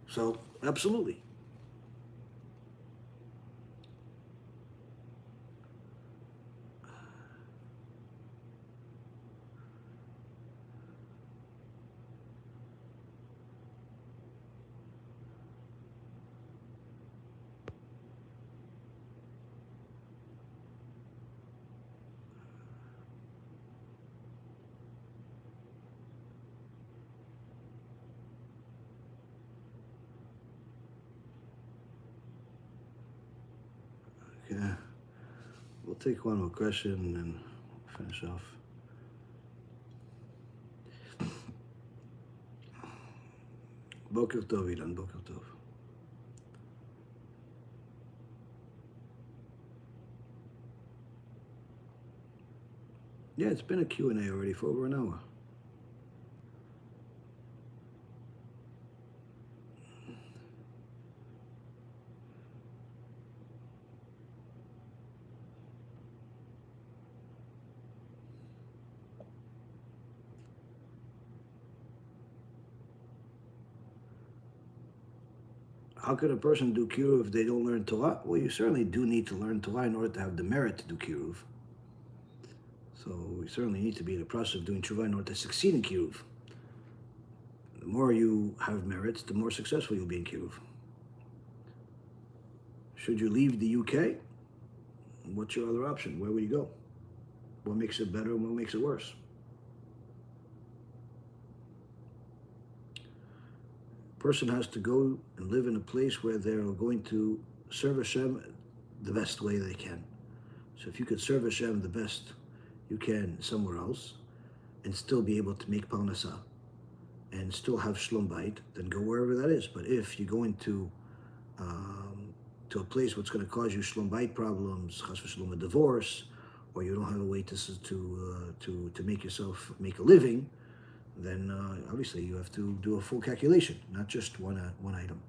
So, absolutely. Yeah, we'll take one more question and then finish off. Boker Tov, Ilan, Boker Tov. Yeah, it's been a Q&A already for over an hour. How could a person do Kiruv if they don't learn Torah? Well, you certainly do need to learn Torah in order to have the merit to do Kiruv. So we certainly need to be in the process of doing Tshuva in order to succeed in Kiruv. The more you have merits, the more successful you'll be in Kiruv. Should you leave the UK? What's your other option? Where would you go? What makes it better and what makes it worse? person has to go and live in a place where they're going to serve Hashem the best way they can. So if you could serve Hashem the best you can somewhere else and still be able to make parnasah and still have shlom bayit, then go wherever that is. But if you go into to a place what's going to cause you shlom bayit problems, chas v'shalom a divorce, or you don't have a way to make yourself make a living, then obviously you have to do a full calculation, not just one item.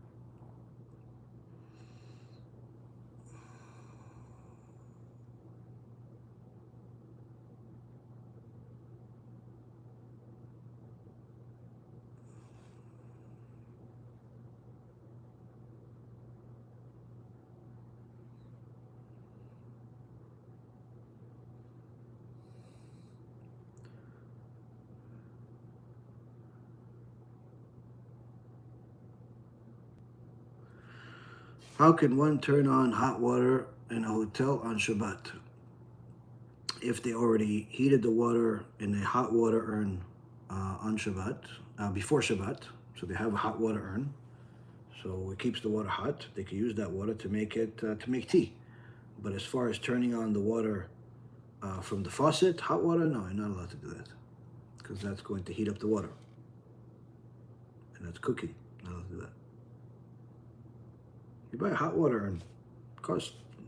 How can one turn on hot water in a hotel on Shabbat if they already heated the water in a hot water urn on Shabbat, before Shabbat? So they have a hot water urn, so it keeps the water hot. They can use that water to make tea. But as far as turning on the water from the faucet, hot water, no, you're not allowed to do that, because that's going to heat up the water, and that's cooking. Not allowed to do that. You buy a hot water and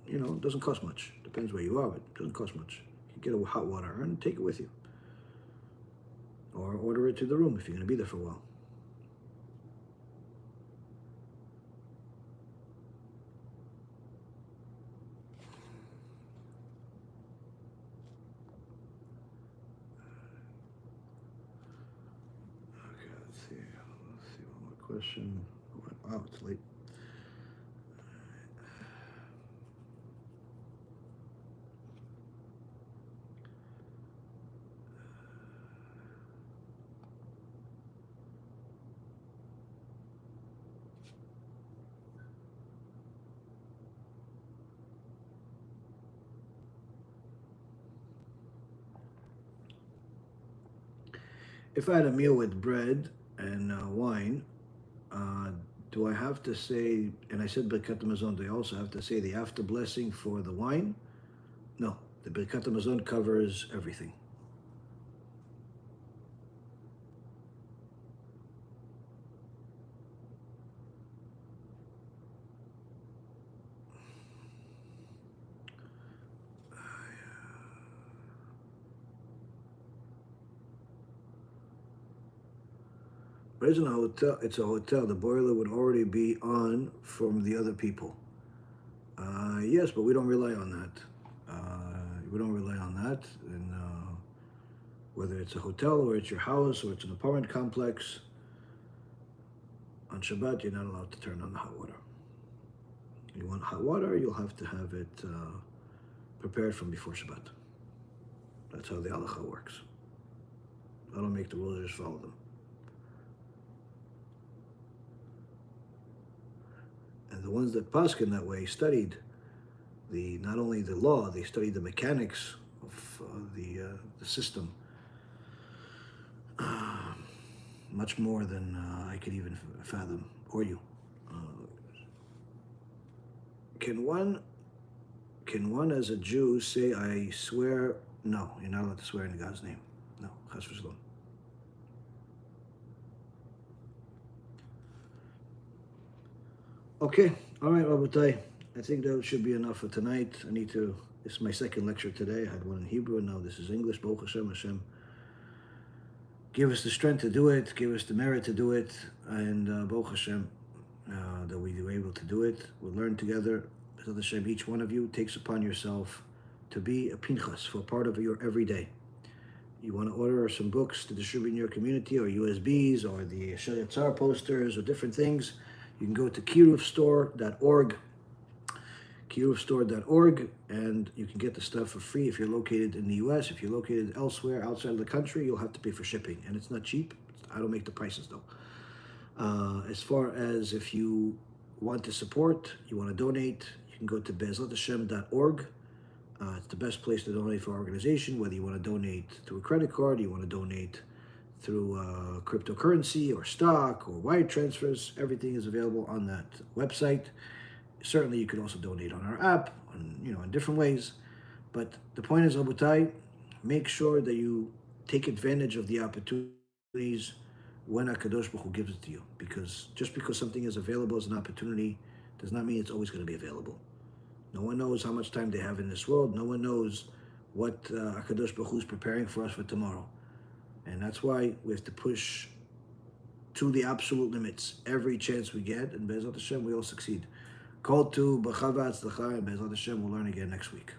it doesn't cost much. Depends where you are, but it doesn't cost much. You get a hot water and take it with you. Or order it to the room if you're going to be there for a while. Okay, let's see. One more question. Wow, it's late. If I had a meal with bread and wine, do I have to say, and I said Birkat HaMazon, do I also have to say the after blessing for the wine? No, the Birkat HaMazon covers everything. But it's a hotel. It's a hotel. The boiler would already be on from the other people. Yes, but we don't rely on that. We don't rely on that. And whether it's a hotel or it's your house or it's an apartment complex, on Shabbat you're not allowed to turn on the hot water. You want hot water, you'll have to have it prepared from before Shabbat. That's how the halacha works. I don't make the rules; I just follow them. And the ones that paskin that way studied not only the law, they studied the mechanics of the system much more than I could even fathom, or you. Can one as a Jew say, I swear? No, you're not allowed to swear in God's name. No, chas v'shalom. Okay, all right, Rabotai. I think that should be enough for tonight. This is my second lecture today. I had one in Hebrew, and now this is English. Baruch Hashem, Hashem. Give us the strength to do it, give us the merit to do it, and Baruch Hashem, that we were able to do it. We'll learn together. Baruch Hashem, each one of you takes upon yourself to be a Pinas for part of your everyday. You want to order some books to distribute in your community, or USBs, or the Shel Yatzar posters, or different things. You can go to kiruvstore.org, kiruvstore.org, and you can get the stuff for free if you're located in the U.S. If you're located elsewhere, outside of the country, you'll have to pay for shipping, and it's not cheap. I don't make the prices, though. As far as if you want to support, you want to donate, you can go to BeEzrat It's the best place to donate for our organization, whether you want to donate through a credit card, you want to donate through cryptocurrency or stock or wire transfers. Everything is available on that website. Certainly, you can also donate on our app, in different ways. But the point is, Rabotai, make sure that you take advantage of the opportunities when HaKadosh Baruch Hu gives it to you. Because just because something is available as an opportunity does not mean it's always going to be available. No one knows how much time they have in this world. No one knows what HaKadosh Baruch Hu is preparing for us for tomorrow. And that's why we have to push to the absolute limits every chance we get. And BeEzrat HaShem, we all succeed. Call to B'chava Atzlacha, and BeEzrat HaShem, we'll learn again next week.